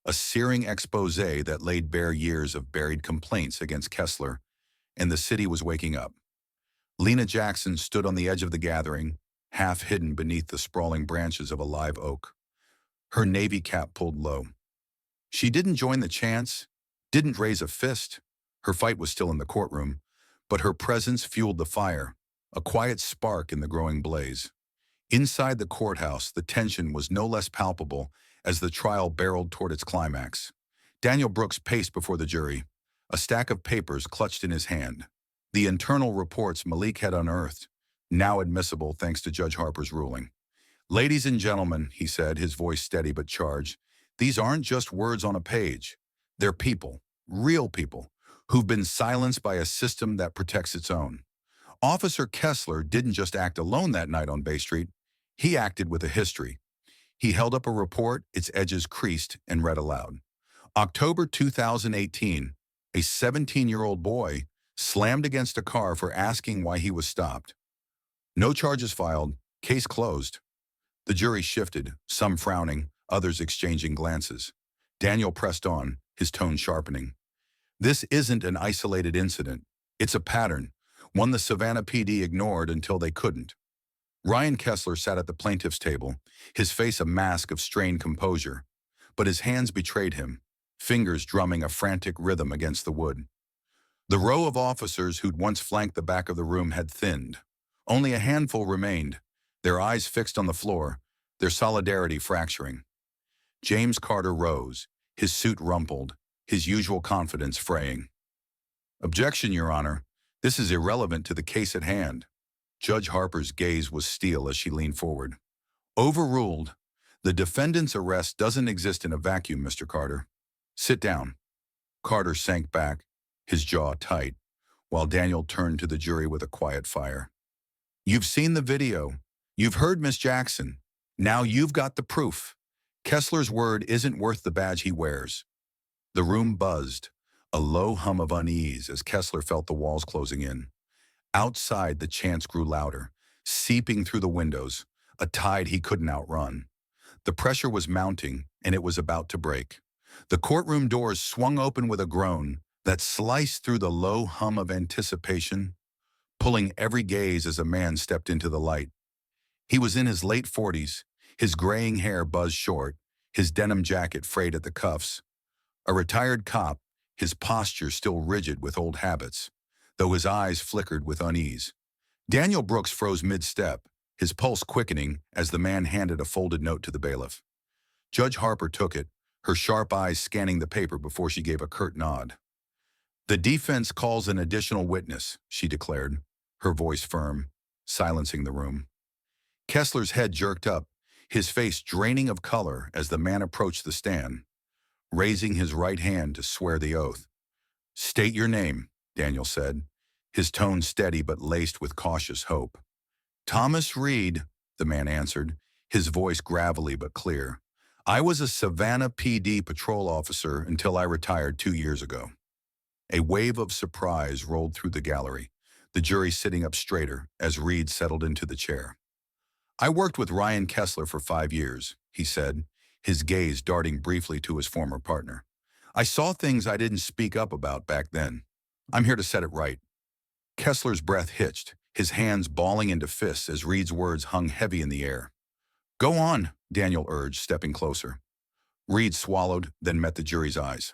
a searing expose that laid bare years of buried complaints against Kessler, and the city was waking up. Lena Jackson stood on the edge of the gathering, half hidden beneath the sprawling branches of a live oak. Her navy cap pulled low. She didn't join the chants, didn't raise a fist. Her fight was still in the courtroom, but her presence fueled the fire, a quiet spark in the growing blaze. Inside the courthouse, the tension was no less palpable as the trial barreled toward its climax. Daniel Brooks paced before the jury, a stack of papers clutched in his hand. The internal reports Malik had unearthed, now admissible thanks to Judge Harper's ruling. Ladies and gentlemen, he said, his voice steady but charged, these aren't just words on a page. They're people, real people, who've been silenced by a system that protects its own. Officer Kessler didn't just act alone that night on Bay Street. He acted with a history. He held up a report, its edges creased, and read aloud. October 2018, a 17-year-old boy slammed against a car for asking why he was stopped. No charges filed, case closed. The jury shifted, some frowning, others exchanging glances. Daniel pressed on, his tone sharpening. This isn't an isolated incident. It's a pattern, one the Savannah PD ignored until they couldn't. Ryan Kessler sat at the plaintiff's table, his face a mask of strained composure, but his hands betrayed him, fingers drumming a frantic rhythm against the wood. The row of officers who'd once flanked the back of the room had thinned. Only a handful remained, their eyes fixed on the floor, their solidarity fracturing. James Carter rose, his suit rumpled, his usual confidence fraying. Objection, Your Honor. This is irrelevant to the case at hand. Judge Harper's gaze was steel as she leaned forward. Overruled. The defendant's arrest doesn't exist in a vacuum, Mr. Carter. Sit down. Carter sank back, his jaw tight, while Daniel turned to the jury with a quiet fire. You've seen the video. You've heard Miss Jackson. Now you've got the proof. Kessler's word isn't worth the badge he wears. The room buzzed, a low hum of unease as Kessler felt the walls closing in. Outside, the chants grew louder, seeping through the windows, a tide he couldn't outrun. The pressure was mounting, and it was about to break. The courtroom doors swung open with a groan that sliced through the low hum of anticipation, pulling every gaze as a man stepped into the light. He was in his late 40s, his graying hair buzzed short, his denim jacket frayed at the cuffs. A retired cop, his posture still rigid with old habits, though his eyes flickered with unease. Daniel Brooks froze mid-step, his pulse quickening as the man handed a folded note to the bailiff. Judge Harper took it, her sharp eyes scanning the paper before she gave a curt nod. The defense calls an additional witness, she declared, her voice firm, silencing the room. Kessler's head jerked up, his face draining of color as the man approached the stand, raising his right hand to swear the oath. State your name, Daniel said, his tone steady but laced with cautious hope. Thomas Reed, the man answered, his voice gravelly but clear. I was a Savannah PD patrol officer until I retired 2 years ago. A wave of surprise rolled through the gallery, the jury sitting up straighter as Reed settled into the chair. I worked with Ryan Kessler for 5 years, he said, his gaze darting briefly to his former partner. I saw things I didn't speak up about back then. I'm here to set it right. Kessler's breath hitched, his hands balling into fists as Reed's words hung heavy in the air. Go on, Daniel urged, stepping closer. Reed swallowed, then met the jury's eyes.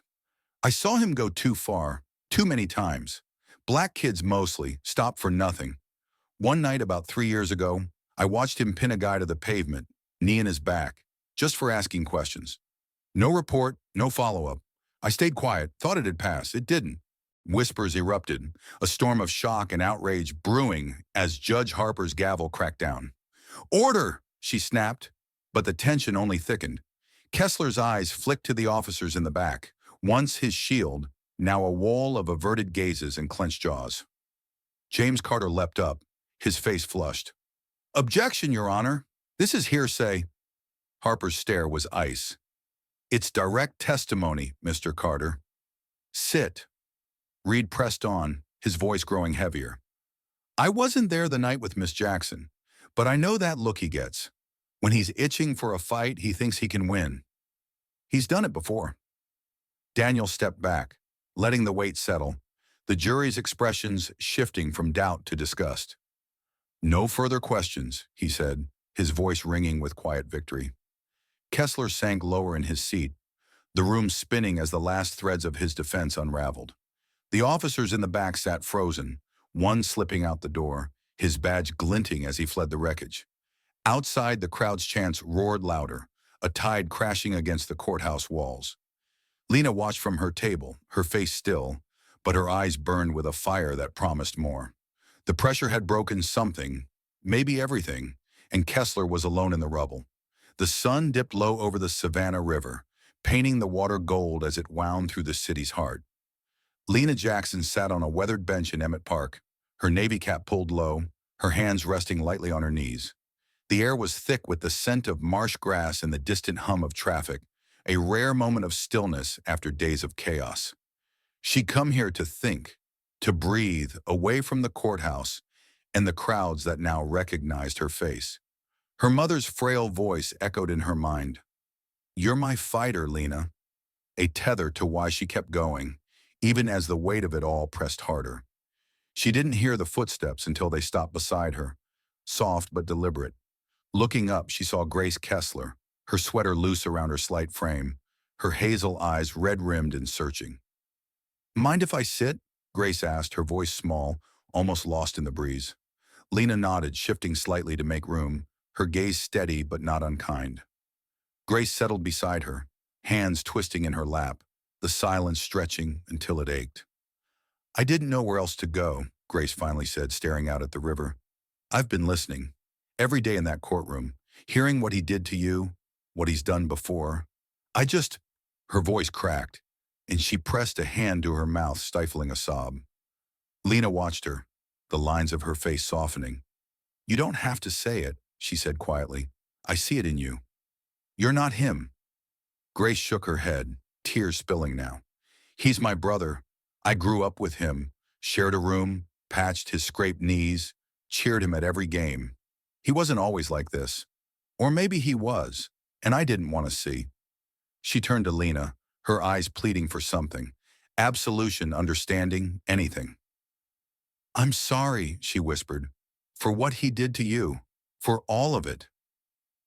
I saw him go too far, too many times. Black kids mostly, stopped for nothing. One night about 3 years ago, I watched him pin a guy to the pavement, knee in his back, just for asking questions. No report, no follow-up. I stayed quiet, thought it'd pass. It didn't. Whispers erupted, a storm of shock and outrage brewing as Judge Harper's gavel cracked down. Order, she snapped, but the tension only thickened. Kessler's eyes flicked to the officers in the back, once his shield, now a wall of averted gazes and clenched jaws. James Carter leapt up, his face flushed. Objection, Your Honor. This is hearsay. Harper's stare was ice. It's direct testimony, Mr. Carter. Sit. Reed pressed on, his voice growing heavier. I wasn't there the night with Miss Jackson, but I know that look he gets. When he's itching for a fight, he thinks he can win. He's done it before. Daniel stepped back, letting the weight settle, the jury's expressions shifting from doubt to disgust. No further questions, he said, his voice ringing with quiet victory. Kessler sank lower in his seat, the room spinning as the last threads of his defense unraveled. The officers in the back sat frozen, one slipping out the door, his badge glinting as he fled the wreckage. Outside, the crowd's chants roared louder, a tide crashing against the courthouse walls. Lena watched from her table, her face still, but her eyes burned with a fire that promised more. The pressure had broken something, maybe everything, and Kessler was alone in the rubble. The sun dipped low over the Savannah River, painting the water gold as it wound through the city's heart. Lena Jackson sat on a weathered bench in Emmett Park, her navy cap pulled low, her hands resting lightly on her knees. The air was thick with the scent of marsh grass and the distant hum of traffic, a rare moment of stillness after days of chaos. She'd come here to think, to breathe, away from the courthouse and the crowds that now recognized her face. Her mother's frail voice echoed in her mind. You're my fighter, Lena. A tether to why she kept going, even as the weight of it all pressed harder. She didn't hear the footsteps until they stopped beside her, soft but deliberate. Looking up, she saw Grace Kessler, her sweater loose around her slight frame, her hazel eyes red-rimmed and searching. Mind if I sit? Grace asked, her voice small, almost lost in the breeze. Lena nodded, shifting slightly to make room, her gaze steady but not unkind. Grace settled beside her, hands twisting in her lap, the silence stretching until it ached. I didn't know where else to go, Grace finally said, staring out at the river. I've been listening, every day in that courtroom, hearing what he did to you, what he's done before. Her voice cracked, and she pressed a hand to her mouth, stifling a sob. Lena watched her, the lines of her face softening. "You don't have to say it," she said quietly. "I see it in you. You're not him." Grace shook her head, tears spilling now. "He's my brother. I grew up with him, shared a room, patched his scraped knees, cheered him at every game. He wasn't always like this. Or maybe he was, and I didn't want to see." She turned to Lena, her eyes pleading for something. Absolution, understanding, anything. "I'm sorry," she whispered, "for what he did to you. For all of it."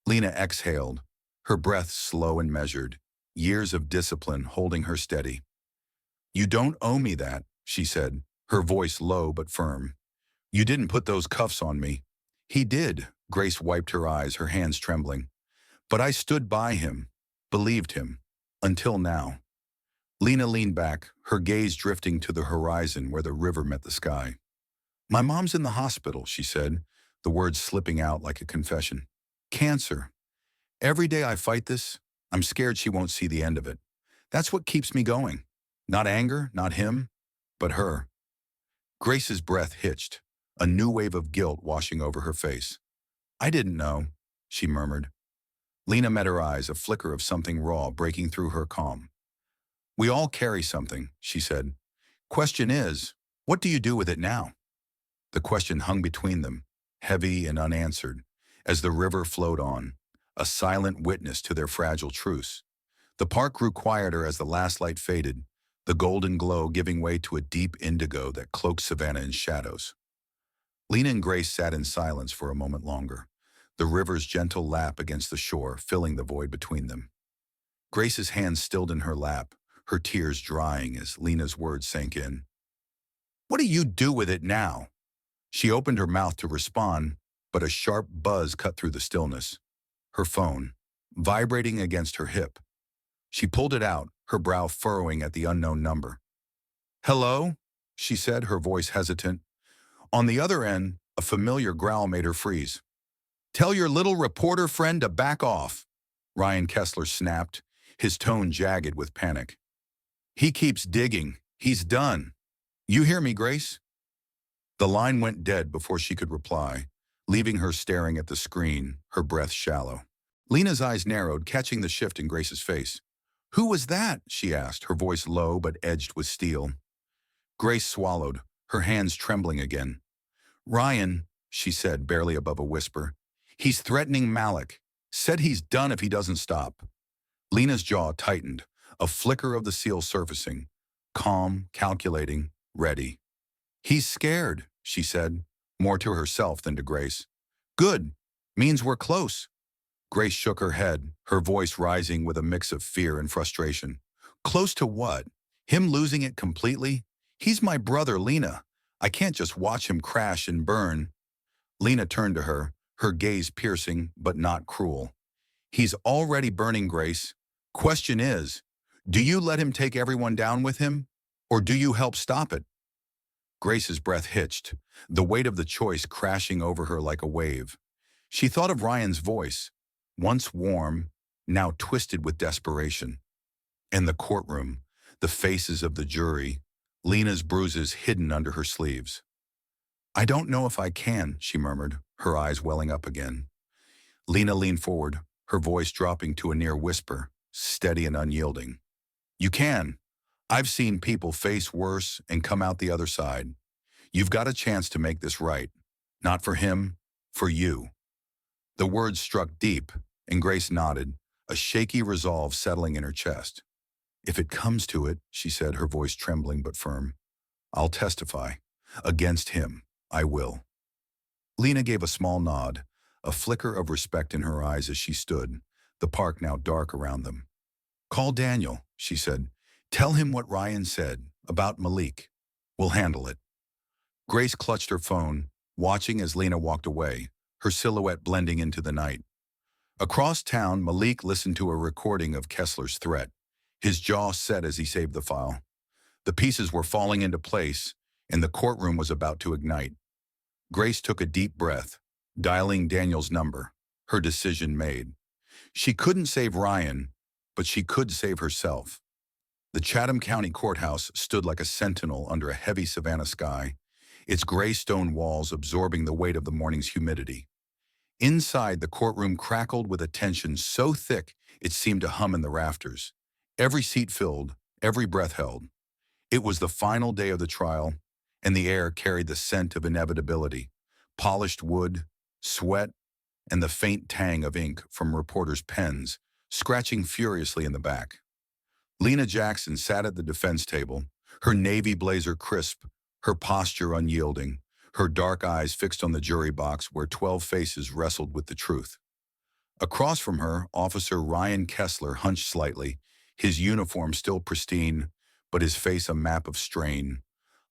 Lena exhaled, her breath slow and measured, years of discipline holding her steady. "You don't owe me that," she said, her voice low but firm. "You didn't put those cuffs on me." "He did," Grace wiped her eyes, her hands trembling. "But I stood by him, believed him, until now." Lena leaned back, her gaze drifting to the horizon where the river met the sky. "My mom's in the hospital," she said, the words slipping out like a confession. "Cancer. Every day I fight this, I'm scared she won't see the end of it. That's what keeps me going. Not anger, not him, but her." Grace's breath hitched, a new wave of guilt washing over her face. "I didn't know," she murmured. Lena met her eyes, a flicker of something raw breaking through her calm. "We all carry something," she said. "Question is, what do you do with it now?" The question hung between them, heavy and unanswered, as the river flowed on, a silent witness to their fragile truce. The park grew quieter as the last light faded, the golden glow giving way to a deep indigo that cloaked Savannah in shadows. Lena and Grace sat in silence for a moment longer, the river's gentle lap against the shore filling the void between them. Grace's hands stilled in her lap, her tears drying as Lena's words sank in. "What do you do with it now?" She opened her mouth to respond, but a sharp buzz cut through the stillness. Her phone, vibrating against her hip. She pulled it out, her brow furrowing at the unknown number. "Hello?" she said, her voice hesitant. On the other end, a familiar growl made her freeze. "Tell your little reporter friend to back off," Ryan Kessler snapped, his tone jagged with panic. "He keeps digging. He's done. You hear me, Grace?" The line went dead before she could reply, leaving her staring at the screen, her breath shallow. Lena's eyes narrowed, catching the shift in Grace's face. "Who was that?" she asked, her voice low but edged with steel. Grace swallowed, her hands trembling again. "Ryan," she said, barely above a whisper. "He's threatening Malik. Said he's done if he doesn't stop." Lena's jaw tightened, a flicker of the seal surfacing. Calm, calculating, ready. "He's scared," she said, more to herself than to Grace. "Good. Means we're close." Grace shook her head, her voice rising with a mix of fear and frustration. "Close to what? Him losing it completely? He's my brother, Lena. I can't just watch him crash and burn." Lena turned to her, her gaze piercing but not cruel. "He's already burning, Grace. Question is, do you let him take everyone down with him? Or do you help stop it?" Grace's breath hitched, the weight of the choice crashing over her like a wave. She thought of Ryan's voice, once warm, now twisted with desperation. In the courtroom, the faces of the jury, Lena's bruises hidden under her sleeves. "I don't know if I can," she murmured, her eyes welling up again. Lena leaned forward, her voice dropping to a near whisper, steady and unyielding. "You can. I've seen people face worse and come out the other side. You've got a chance to make this right. Not for him, for you." The words struck deep, and Grace nodded, a shaky resolve settling in her chest. "If it comes to it," she said, her voice trembling but firm, "I'll testify. Against him, I will." Lena gave a small nod, a flicker of respect in her eyes as she stood, the park now dark around them. "Call Daniel," she said. "Tell him what Ryan said, about Malik. We'll handle it." Grace clutched her phone, watching as Lena walked away, her silhouette blending into the night. Across town, Malik listened to a recording of Kessler's threat, his jaw set as he saved the file. The pieces were falling into place, and the courtroom was about to ignite. Grace took a deep breath, dialing Daniel's number, her decision made. She couldn't save Ryan, but she could save herself. The Chatham County Courthouse stood like a sentinel under a heavy Savannah sky, its gray stone walls absorbing the weight of the morning's humidity. Inside, the courtroom crackled with a tension so thick it seemed to hum in the rafters. Every seat filled, every breath held. It was the final day of the trial, and the air carried the scent of inevitability, polished wood, sweat, and the faint tang of ink from reporters' pens, scratching furiously in the back. Lena Jackson sat at the defense table, her navy blazer crisp, her posture unyielding, her dark eyes fixed on the jury box where 12 faces wrestled with the truth. Across from her, Officer Ryan Kessler hunched slightly, his uniform still pristine, but his face a map of strain,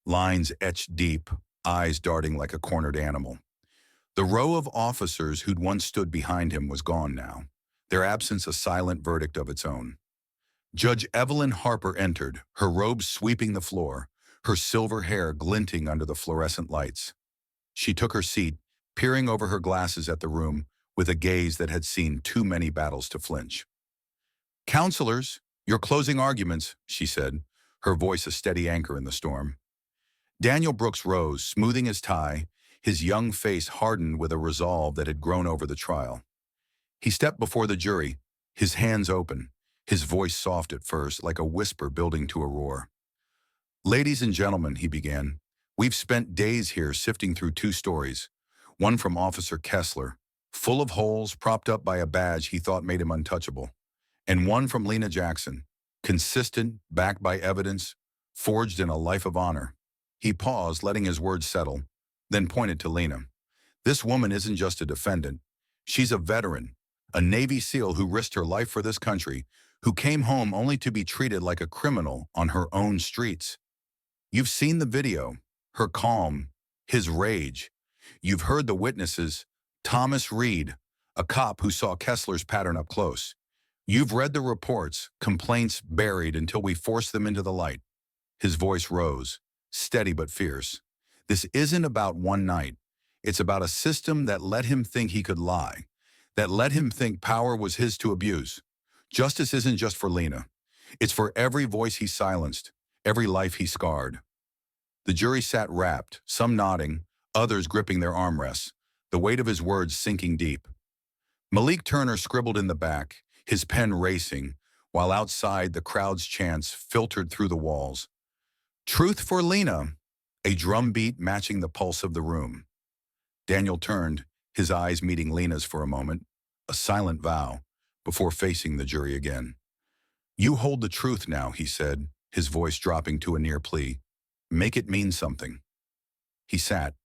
lines etched deep, eyes darting like a cornered animal. The row of officers who'd once stood behind him was gone now, their absence a silent verdict of its own. Judge Evelyn Harper entered, her robes sweeping the floor, her silver hair glinting under the fluorescent lights. She took her seat, peering over her glasses at the room with a gaze that had seen too many battles to flinch. "Counselors, your closing arguments," she said, her voice a steady anchor in the storm. Daniel Brooks rose, smoothing his tie, his young face hardened with a resolve that had grown over the trial. He stepped before the jury, his hands open, his voice soft at first, like a whisper building to a roar. "Ladies and gentlemen," he began, "we've spent days here sifting through two stories, one from Officer Kessler, full of holes propped up by a badge he thought made him untouchable, and one from Lena Jackson, consistent, backed by evidence, forged in a life of honor." He paused, letting his words settle, then pointed to Lena. "This woman isn't just a defendant. She's a veteran, a Navy SEAL who risked her life for this country, who came home only to be treated like a criminal on her own streets. You've seen the video, her calm, his rage. You've heard the witnesses, Thomas Reed, a cop who saw Kessler's pattern up close. You've read the reports, complaints buried until we forced them into the light." His voice rose, steady but fierce. "This isn't about one night. It's about a system that let him think he could lie, that let him think power was his to abuse. Justice isn't just for Lena. It's for every voice he silenced, every life he scarred." The jury sat rapt, some nodding, others gripping their armrests, the weight of his words sinking deep. Malik Turner scribbled in the back, his pen racing, while outside the crowd's chants filtered through the walls. "Truth for Lena," a drumbeat matching the pulse of the room. Daniel turned, his eyes meeting Lena's for a moment, a silent vow, before facing the jury again. "You hold the truth now," he said, his voice dropping to a near plea. "Make it mean something." He sat,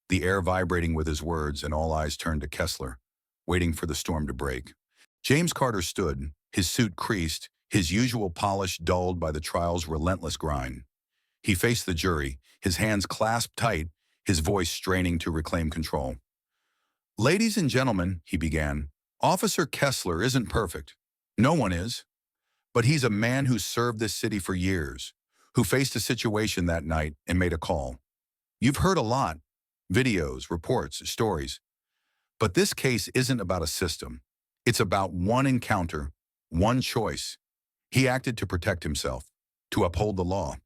the air vibrating with his words, and all eyes turned to Kessler, waiting for the storm to break. James Carter stood, his suit creased, his usual polish dulled by the trial's relentless grind. He faced the jury, his hands clasped tight, his voice straining to reclaim control. "Ladies and gentlemen," he began, "Officer Kessler isn't perfect. No one is. But he's a man who served this city for years, who faced a situation that night and made a call. You've heard a lot, videos, reports, stories. But this case isn't about a system. It's about one encounter, one choice. He acted to protect himself, to uphold the law."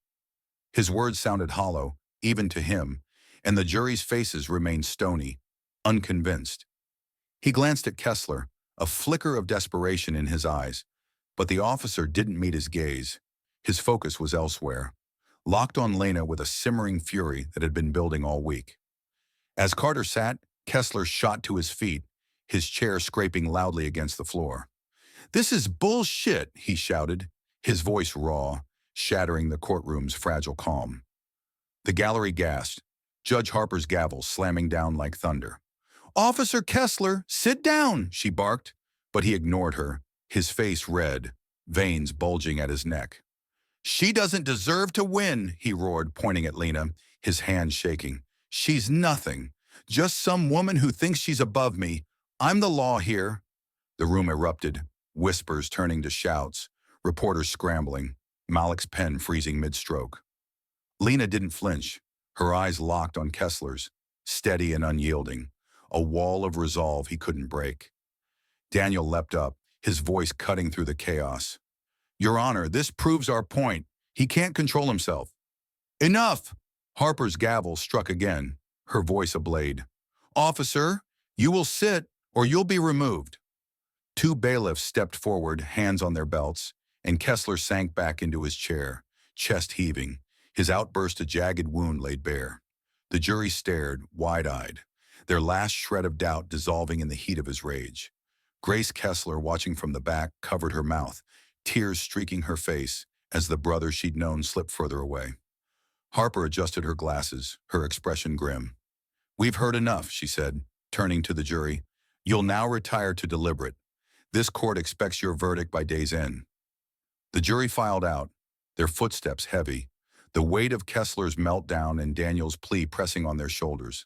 His words sounded hollow, even to him, and the jury's faces remained stony, unconvinced. He glanced at Kessler, a flicker of desperation in his eyes, but the officer didn't meet his gaze. His focus was elsewhere, locked on Lena with a simmering fury that had been building all week. As Carter sat, Kessler shot to his feet, his chair scraping loudly against the floor. "This is bullshit," he shouted, his voice raw, shattering the courtroom's fragile calm. The gallery gasped, Judge Harper's gavel slamming down like thunder. "Officer Kessler, sit down," she barked, but he ignored her, his face red, veins bulging at his neck. "She doesn't deserve to win," he roared, pointing at Lena, his hands shaking. "She's nothing. Just some woman who thinks she's above me. I'm the law here." The room erupted, whispers turning to shouts, reporters scrambling, Malik's pen freezing mid-stroke. Lena didn't flinch, her eyes locked on Kessler's, steady and unyielding, a wall of resolve he couldn't break. Daniel leapt up, his voice cutting through the chaos. "Your Honor, this proves our point. He can't control himself. Enough! Harper's gavel struck again, her voice ablade. Officer, you will sit or you'll be removed. Two bailiffs stepped forward, hands on their belts, and Kessler sank back into his chair, chest heaving, his outburst a jagged wound laid bare. The jury stared, wide-eyed, their last shred of doubt dissolving in the heat of his rage. Grace Kessler, watching from the back, covered her mouth, tears streaking her face as the brother she'd known slipped further away. Harper adjusted her glasses, her expression grim. "We've heard enough," she said, turning to the jury. "You'll now retire to deliberate. This court expects your verdict by day's end." The jury filed out, their footsteps heavy, the weight of Kessler's meltdown and Daniel's plea pressing on their shoulders.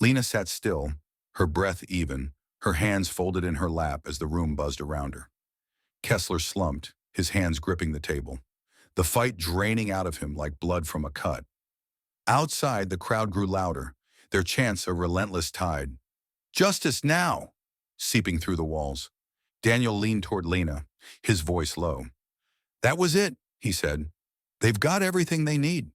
Lena sat still, her breath even, her hands folded in her lap as the room buzzed around her. Kessler slumped, his hands gripping the table, the fight draining out of him like blood from a cut. Outside, the crowd grew louder, their chants a relentless tide. "Justice now!" seeping through the walls. Daniel leaned toward Lena, his voice low. "That was it," he said. "They've got everything they need."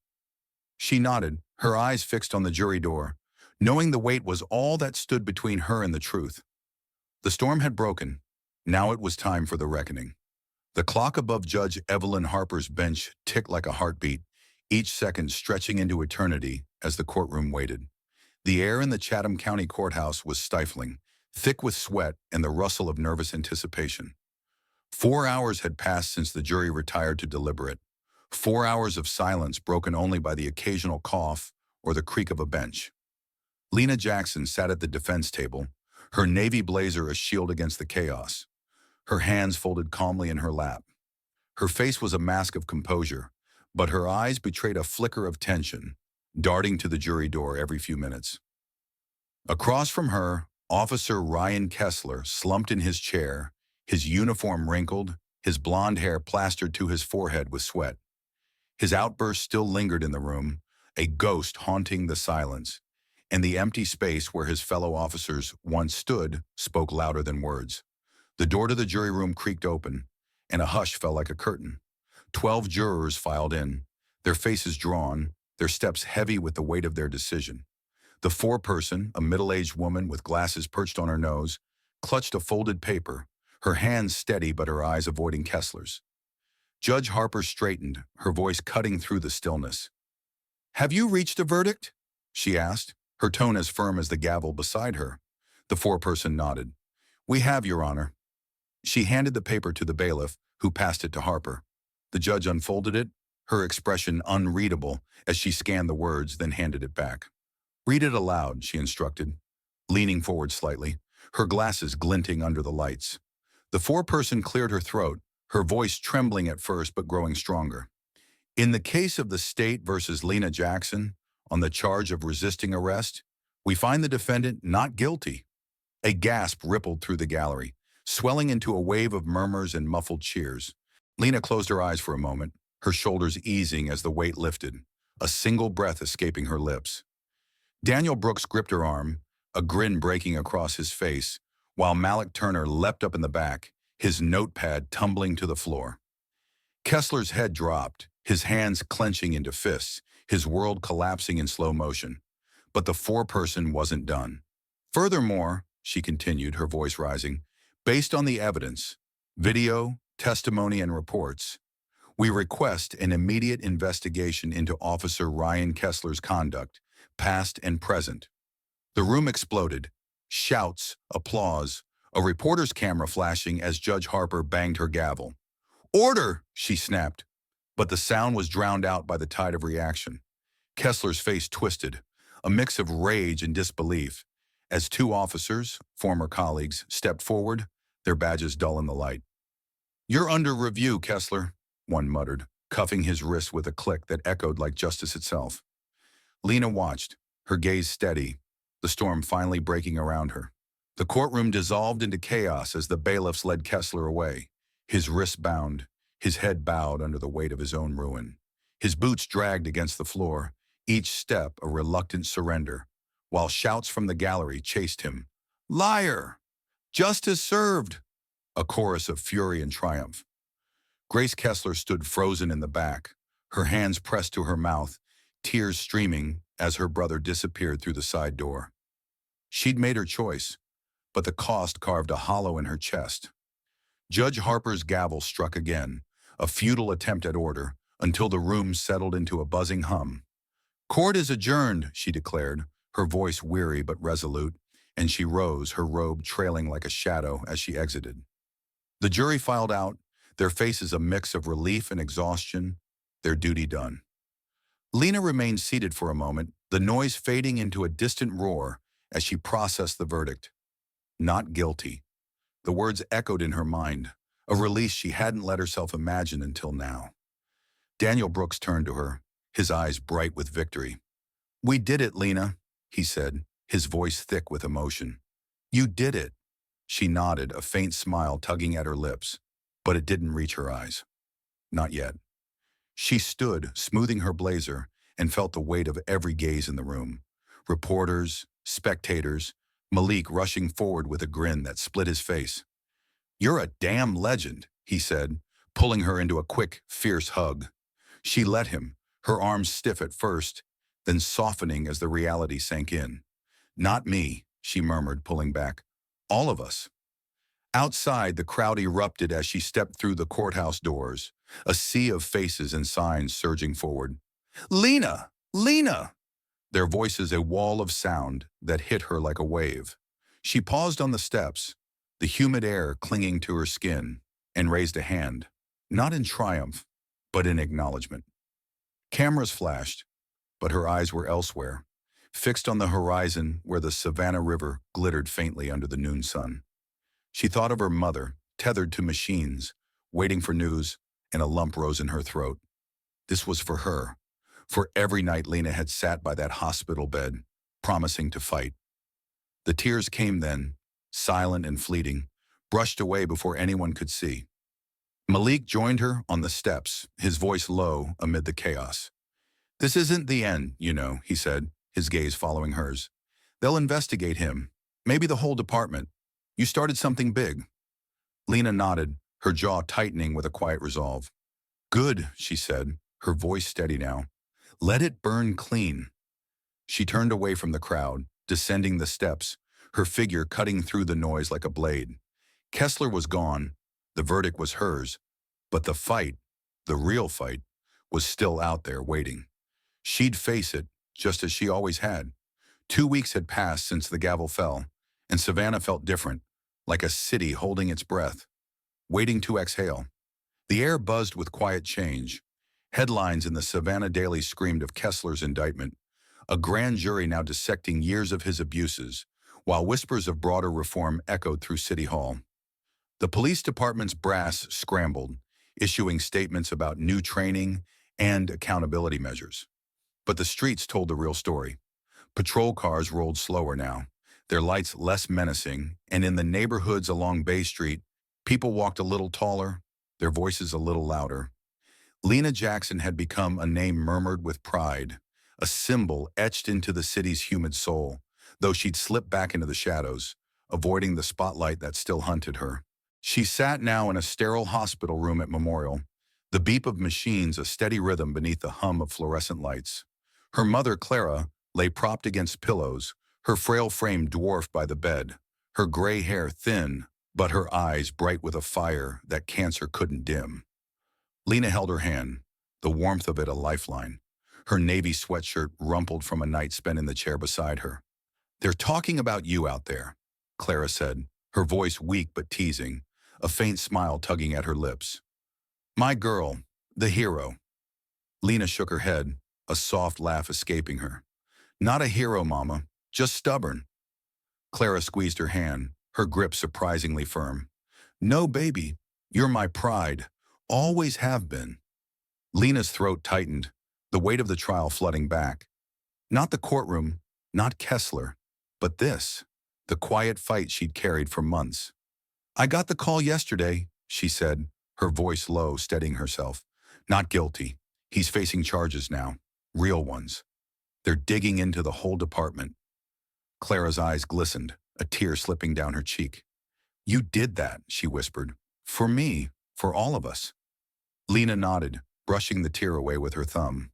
She nodded, her eyes fixed on the jury door, knowing the weight was all that stood between her and the truth. The storm had broken. Now it was time for the reckoning. The clock above Judge Evelyn Harper's bench ticked like a heartbeat, each second stretching into eternity as the courtroom waited. The air in the Chatham County Courthouse was stifling, thick with sweat and the rustle of nervous anticipation. 4 hours had passed since the jury retired to deliberate. 4 hours of silence broken only by the occasional cough or the creak of a bench. Lena Jackson sat at the defense table, her navy blazer a shield against the chaos, her hands folded calmly in her lap. Her face was a mask of composure, but her eyes betrayed a flicker of tension, darting to the jury door every few minutes. Across from her, Officer Ryan Kessler slumped in his chair, his uniform wrinkled, his blonde hair plastered to his forehead with sweat. His outburst still lingered in the room, a ghost haunting the silence, and the empty space where his fellow officers once stood spoke louder than words. The door to the jury room creaked open, and a hush fell like a curtain. 12 jurors filed in, their faces drawn, their steps heavy with the weight of their decision. The foreperson, a middle-aged woman with glasses perched on her nose, clutched a folded paper, her hands steady but her eyes avoiding Kessler's. Judge Harper straightened, her voice cutting through the stillness. "Have you reached a verdict?" she asked, her tone as firm as the gavel beside her. The foreperson nodded. "We have, Your Honor." She handed the paper to the bailiff, who passed it to Harper. The judge unfolded it, her expression unreadable as she scanned the words, then handed it back. "Read it aloud," she instructed, leaning forward slightly, her glasses glinting under the lights. The foreperson cleared her throat, her voice trembling at first but growing stronger. "In the case of the state versus Lena Jackson, on the charge of resisting arrest, we find the defendant not guilty." A gasp rippled through the gallery, swelling into a wave of murmurs and muffled cheers. Lena closed her eyes for a moment, her shoulders easing as the weight lifted, a single breath escaping her lips. Daniel Brooks gripped her arm, a grin breaking across his face, while Malik Turner leapt up in the back, his notepad tumbling to the floor. Kessler's head dropped, his hands clenching into fists, his world collapsing in slow motion. But the foreperson wasn't done. "Furthermore," she continued, her voice rising, "based on the evidence, video, testimony, and reports, we request an immediate investigation into Officer Ryan Kessler's conduct, past and present." The room exploded. Shouts, applause, a reporter's camera flashing as Judge Harper banged her gavel. "Order!" she snapped, but the sound was drowned out by the tide of reaction. Kessler's face twisted, a mix of rage and disbelief, as two officers, former colleagues, stepped forward, their badges dull in the light. "You're under review, Kessler," one muttered, cuffing his wrist with a click that echoed like justice itself. Lena watched, her gaze steady, the storm finally breaking around her. The courtroom dissolved into chaos as the bailiffs led Kessler away, his wrists bound, his head bowed under the weight of his own ruin. His boots dragged against the floor, each step a reluctant surrender, while shouts from the gallery chased him. "Liar! Justice served!" A chorus of fury and triumph. Grace Kessler stood frozen in the back, her hands pressed to her mouth, tears streaming as her brother disappeared through the side door. She'd made her choice, but the cost carved a hollow in her chest. Judge Harper's gavel struck again, a futile attempt at order, until the room settled into a buzzing hum. "Court is adjourned," she declared, her voice weary but resolute, and she rose, her robe trailing like a shadow as she exited. The jury filed out, their faces a mix of relief and exhaustion, their duty done. Lena remained seated for a moment, the noise fading into a distant roar as she processed the verdict. Not guilty. The words echoed in her mind, a release she hadn't let herself imagine until now. Daniel Brooks turned to her, his eyes bright with victory. "We did it, Lena," he said, his voice thick with emotion. "You did it." She nodded, a faint smile tugging at her lips, but it didn't reach her eyes. Not yet. She stood, smoothing her blazer, and felt the weight of every gaze in the room. Reporters, spectators, Malik rushing forward with a grin that split his face. "You're a damn legend," he said, pulling her into a quick, fierce hug. She let him, her arms stiff at first, then softening as the reality sank in. "Not me," she murmured, pulling back. "All of us." Outside, the crowd erupted as she stepped through the courthouse doors, a sea of faces and signs surging forward. "Lena! Lena!" Their voices a wall of sound that hit her like a wave. She paused on the steps, the humid air clinging to her skin, and raised a hand, not in triumph, but in acknowledgement. Cameras flashed, but her eyes were elsewhere, fixed on the horizon where the Savannah River glittered faintly under the noon sun. She thought of her mother, tethered to machines, waiting for news, and a lump rose in her throat. This was for her, for every night Lena had sat by that hospital bed, promising to fight. The tears came then, silent and fleeting, brushed away before anyone could see. Malik joined her on the steps, his voice low amid the chaos. "This isn't the end, you know," he said, his gaze following hers. "They'll investigate him, maybe the whole department. You started something big." Lena nodded, her jaw tightening with a quiet resolve. "Good," she said, her voice steady now. "Let it burn clean." She turned away from the crowd, descending the steps, her figure cutting through the noise like a blade. Kessler was gone, the verdict was hers, but the fight, the real fight, was still out there waiting. She'd face it, just as she always had. 2 weeks had passed since the gavel fell, and Savannah felt different, like a city holding its breath, waiting to exhale. The air buzzed with quiet change. Headlines in the Savannah Daily screamed of Kessler's indictment, a grand jury now dissecting years of his abuses, while whispers of broader reform echoed through City Hall. The police department's brass scrambled, issuing statements about new training and accountability measures. But the streets told the real story. Patrol cars rolled slower now, their lights less menacing, and in the neighborhoods along Bay Street, people walked a little taller, their voices a little louder. Lena Jackson had become a name murmured with pride, a symbol etched into the city's humid soul, though she'd slipped back into the shadows, avoiding the spotlight that still hunted her. She sat now in a sterile hospital room at Memorial, the beep of machines a steady rhythm beneath the hum of fluorescent lights. Her mother, Clara, lay propped against pillows, her frail frame dwarfed by the bed, her gray hair thin, but her eyes bright with a fire that cancer couldn't dim. Lena held her hand, the warmth of it a lifeline, her navy sweatshirt rumpled from a night spent in the chair beside her. "They're talking about you out there," Clara said, her voice weak but teasing, a faint smile tugging at her lips. "My girl, the hero." Lena shook her head, a soft laugh escaping her. "Not a hero, Mama, just stubborn." Clara squeezed her hand, her grip surprisingly firm. "No, baby, you're my pride, always have been." Lena's throat tightened, the weight of the trial flooding back. Not the courtroom, not Kessler, but this, the quiet fight she'd carried for months. "I got the call yesterday," she said, her voice low, steadying herself. "Not guilty. He's facing charges now, real ones. They're digging into the whole department." Clara's eyes glistened, a tear slipping down her cheek. "You did that," she whispered. "For me, for all of us." Lena nodded, brushing the tear away with her thumb.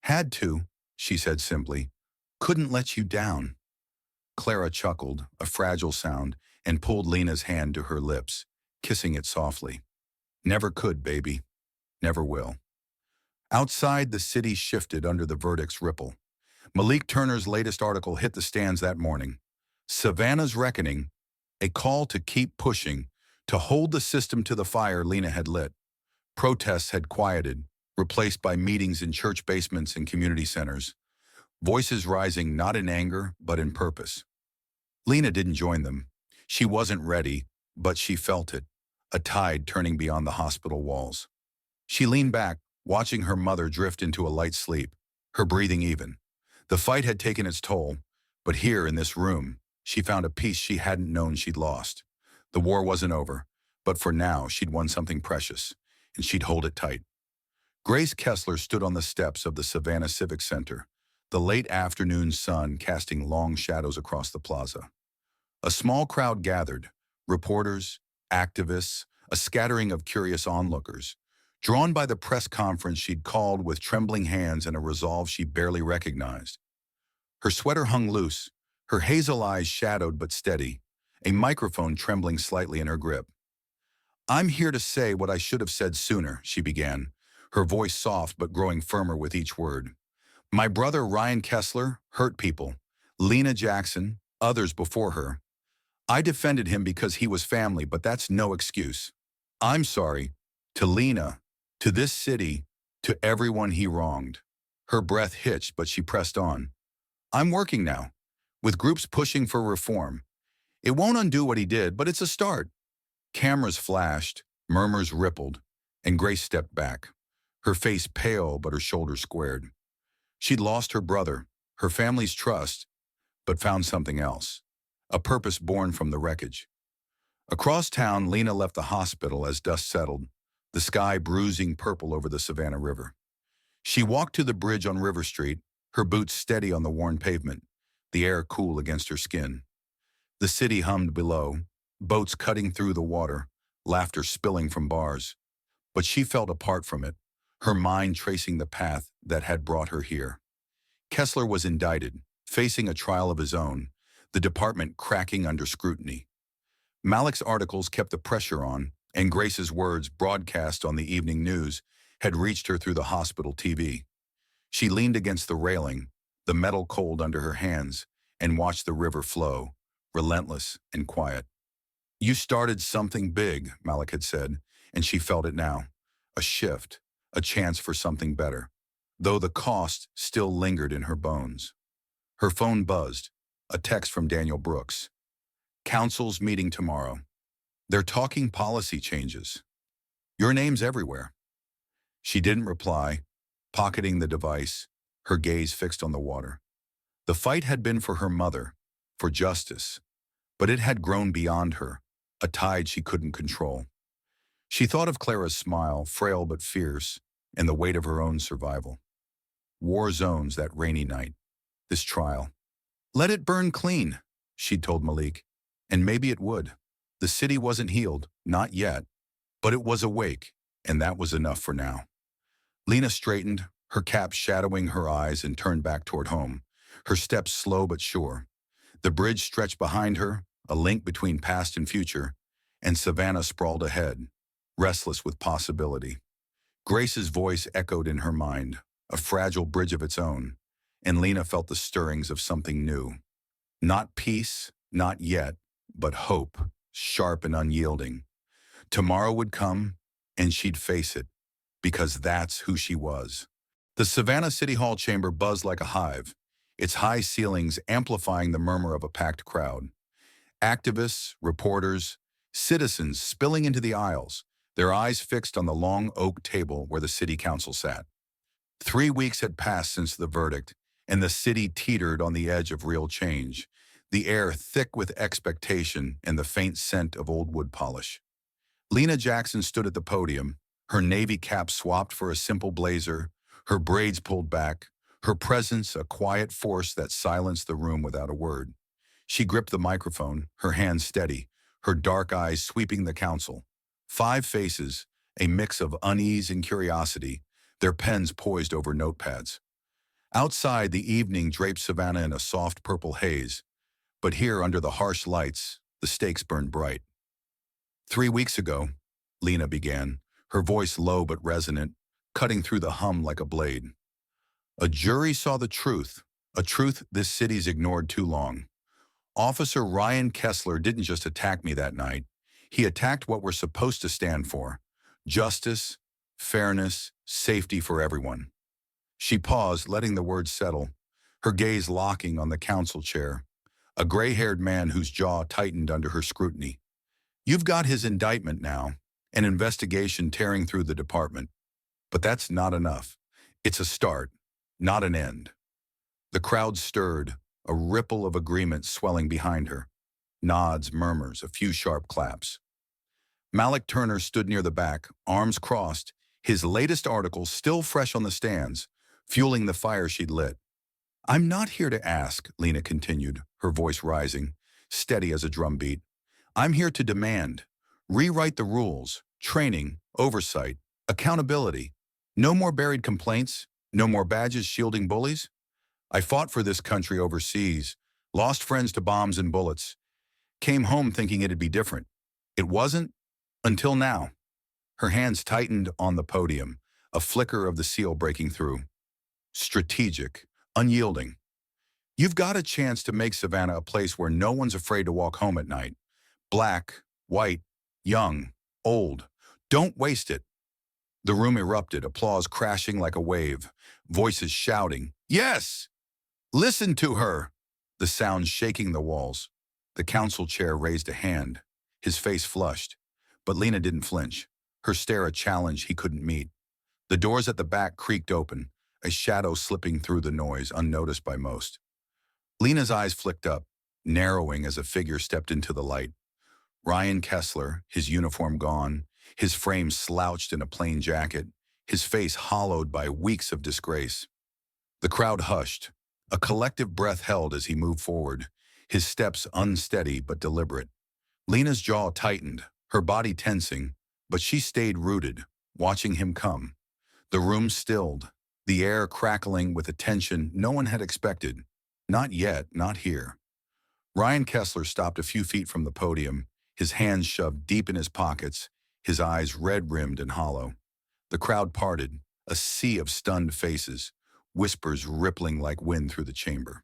Had to, she said simply. Couldn't let you down. Clara chuckled, a fragile sound, and pulled Lena's hand to her lips, kissing it softly. Never could, baby. Never will. Outside, the city shifted under the verdict's ripple. Malik Turner's latest article hit the stands that morning. Savannah's Reckoning, a call to keep pushing, to hold the system to the fire Lena had lit. Protests had quieted, replaced by meetings in church basements and community centers. Voices rising not in anger, but in purpose. Lena didn't join them. She wasn't ready, but she felt it, a tide turning beyond the hospital walls. She leaned back, watching her mother drift into a light sleep, her breathing even. The fight had taken its toll, but here in this room, she found a peace she hadn't known she'd lost. The war wasn't over, but for now she'd won something precious, and she'd hold it tight. Grace Kessler stood on the steps of the Savannah Civic Center, the late afternoon sun casting long shadows across the plaza. A small crowd gathered, reporters, activists, a scattering of curious onlookers, drawn by the press conference she'd called with trembling hands and a resolve she barely recognized. Her sweater hung loose, her hazel eyes shadowed but steady, a microphone trembling slightly in her grip. "I'm here to say what I should have said sooner," she began, her voice soft but growing firmer with each word. "My brother Ryan Kessler hurt people, Lena Jackson, others before her. I defended him because he was family, but that's no excuse. I'm sorry, to Lena, to this city, to everyone he wronged." Her breath hitched, but she pressed on. "I'm working now, with groups pushing for reform. It won't undo what he did, but it's a start." Cameras flashed, murmurs rippled, and Grace stepped back, her face pale but her shoulders squared. She'd lost her brother, her family's trust, but found something else, a purpose born from the wreckage. Across town, Lena left the hospital as dusk settled, the sky bruising purple over the Savannah River. She walked to the bridge on River Street, her boots steady on the worn pavement, the air cool against her skin. The city hummed below, boats cutting through the water, laughter spilling from bars. But she felt apart from it, her mind tracing the path that had brought her here. Kessler was indicted, facing a trial of his own, the department cracking under scrutiny. Malik's articles kept the pressure on, and Grace's words, broadcast on the evening news, had reached her through the hospital TV. She leaned against the railing, the metal cold under her hands, and watched the river flow, relentless and quiet. "You started something big," Malik had said, and she felt it now. A shift, a chance for something better, though the cost still lingered in her bones. Her phone buzzed, a text from Daniel Brooks. "Council's meeting tomorrow. They're talking policy changes. Your name's everywhere." She didn't reply, pocketing the device, her gaze fixed on the water. The fight had been for her mother, for justice, but it had grown beyond her, a tide she couldn't control. She thought of Clara's smile, frail but fierce, and the weight of her own survival. War zones that rainy night, this trial. "Let it burn clean," she'd told Malik, and maybe it would. The city wasn't healed, not yet, but it was awake, and that was enough for now. Lena straightened, her cap shadowing her eyes, and turned back toward home, her steps slow but sure. The bridge stretched behind her, a link between past and future, and Savannah sprawled ahead, restless with possibility. Grace's voice echoed in her mind, a fragile bridge of its own, and Lena felt the stirrings of something new. Not peace, not yet, but hope, sharp and unyielding. Tomorrow would come, and she'd face it, because that's who she was. The Savannah City Hall chamber buzzed like a hive, its high ceilings amplifying the murmur of a packed crowd. Activists, reporters, citizens spilling into the aisles, their eyes fixed on the long oak table where the city council sat. 3 weeks had passed since the verdict, and the city teetered on the edge of real change, the air thick with expectation and the faint scent of old wood polish. Lena Jackson stood at the podium, her navy cap swapped for a simple blazer, her braids pulled back, her presence a quiet force that silenced the room without a word. She gripped the microphone, her hands steady, her dark eyes sweeping the council. 5 faces, a mix of unease and curiosity, their pens poised over notepads. Outside, the evening draped Savannah in a soft purple haze, but here, under the harsh lights, the stakes burned bright. 3 weeks ago, Lena began, her voice low but resonant, cutting through the hum like a blade. A jury saw the truth, a truth this city's ignored too long. Officer Ryan Kessler didn't just attack me that night. He attacked what we're supposed to stand for: justice, fairness, safety for everyone. She paused, letting the words settle, her gaze locking on the counsel chair, a gray-haired man whose jaw tightened under her scrutiny. You've got his indictment now, an investigation tearing through the department. But that's not enough. It's a start, not an end. The crowd stirred, a ripple of agreement swelling behind her. Nods, murmurs, a few sharp claps. Malik Turner stood near the back, arms crossed, his latest article still fresh on the stands, fueling the fire she'd lit. I'm not here to ask, Lena continued, her voice rising, steady as a drumbeat. I'm here to demand. Rewrite the rules, training, oversight, accountability. No more buried complaints, no more badges shielding bullies. I fought for this country overseas, lost friends to bombs and bullets, came home thinking it'd be different. It wasn't, until now. Her hands tightened on the podium, a flicker of the seal breaking through. Strategic, unyielding. You've got a chance to make Savannah a place where no one's afraid to walk home at night. Black, white, young, old. Don't waste it. The room erupted, applause crashing like a wave, voices shouting, "Yes! Listen to her!" The sound shaking the walls. The counsel chair raised a hand, his face flushed. But Lena didn't flinch, her stare a challenge he couldn't meet. The doors at the back creaked open, a shadow slipping through the noise, unnoticed by most. Lena's eyes flicked up, narrowing as a figure stepped into the light. Ryan Kessler, his uniform gone, his frame slouched in a plain jacket, his face hollowed by weeks of disgrace. The crowd hushed, a collective breath held as he moved forward, his steps unsteady but deliberate. Lena's jaw tightened, her body tensing, but she stayed rooted, watching him come. The room stilled, the air crackling with a tension no one had expected. Not yet, not here. Ryan Kessler stopped a few feet from the podium, his hands shoved deep in his pockets, his eyes red-rimmed and hollow. The crowd parted, a sea of stunned faces, whispers rippling like wind through the chamber.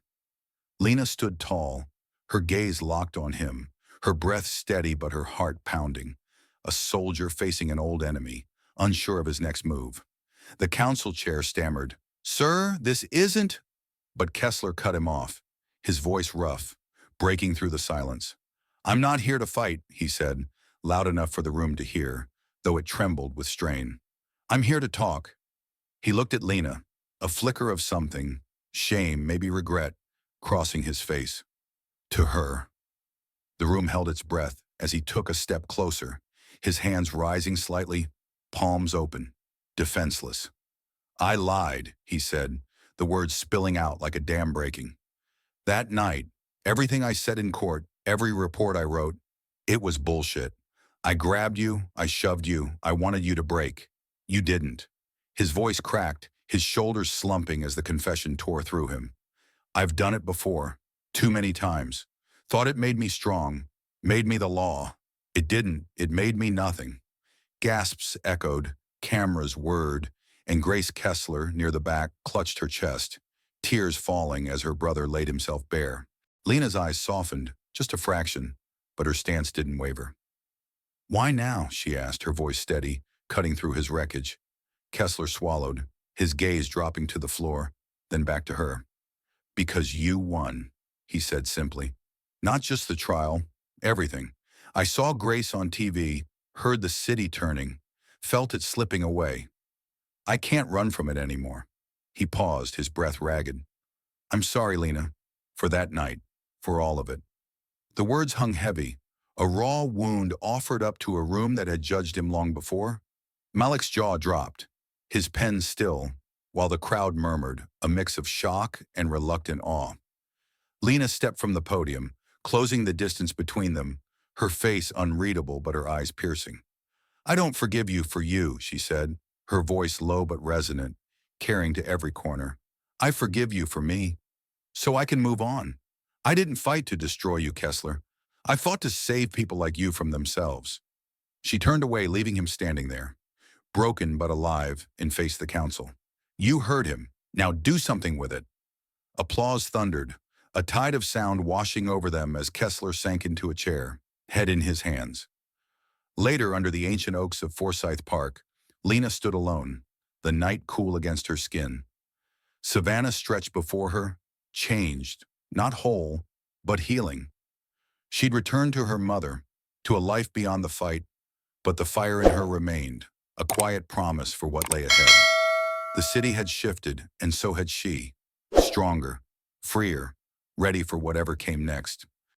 Lena stood tall, her gaze locked on him, her breath steady but her heart pounding. A soldier facing an old enemy, unsure of his next move. The counsel chair stammered, "Sir, this isn't—" But Kessler cut him off, his voice rough, breaking through the silence. "I'm not here to fight," he said, loud enough for the room to hear, though it trembled with strain. "I'm here to talk." He looked at Lena, a flicker of something, shame, maybe regret, crossing his face. To her. The room held its breath as he took a step closer, his hands rising slightly, palms open, defenseless. "I lied," he said, the words spilling out like a dam breaking. "That night, everything I said in court, every report I wrote, it was bullshit. I grabbed you, I shoved you, I wanted you to break. You didn't." His voice cracked, his shoulders slumping as the confession tore through him. "I've done it before, too many times. Thought it made me strong, made me the law. It didn't, it made me nothing." Gasps echoed, cameras whirred, and Grace Kessler, near the back, clutched her chest, tears falling as her brother laid himself bare. Lena's eyes softened, just a fraction, but her stance didn't waver. "Why now?" she asked, her voice steady, cutting through his wreckage. Kessler swallowed, his gaze dropping to the floor, then back to her. "Because you won," he said simply. "Not just the trial, everything. I saw Grace on TV, heard the city turning, felt it slipping away. I can't run from it anymore." He paused, his breath ragged. "I'm sorry, Lena, for that night, for all of it." The words hung heavy, a raw wound offered up to a room that had judged him long before. Malik's jaw dropped, his pen still, while the crowd murmured, a mix of shock and reluctant awe. Lena stepped from the podium, closing the distance between them, her face unreadable but her eyes piercing. I don't forgive you for you, she said, her voice low but resonant, carrying to every corner. I forgive you for me, so I can move on. I didn't fight to destroy you, Kessler. I fought to save people like you from themselves. She turned away, leaving him standing there, broken but alive, and faced the council. You heard him. Now do something with it. Applause thundered, a tide of sound washing over them as Kessler sank into a chair, head in his hands. Later, under the ancient oaks of Forsyth Park, Lena stood alone, the night cool against her skin. Savannah stretched before her, changed, not whole, but healing. She'd returned to her mother, to a life beyond the fight, but the fire in her remained, a quiet promise for what lay ahead. The city had shifted, and so had she, stronger, freer, ready for whatever came next.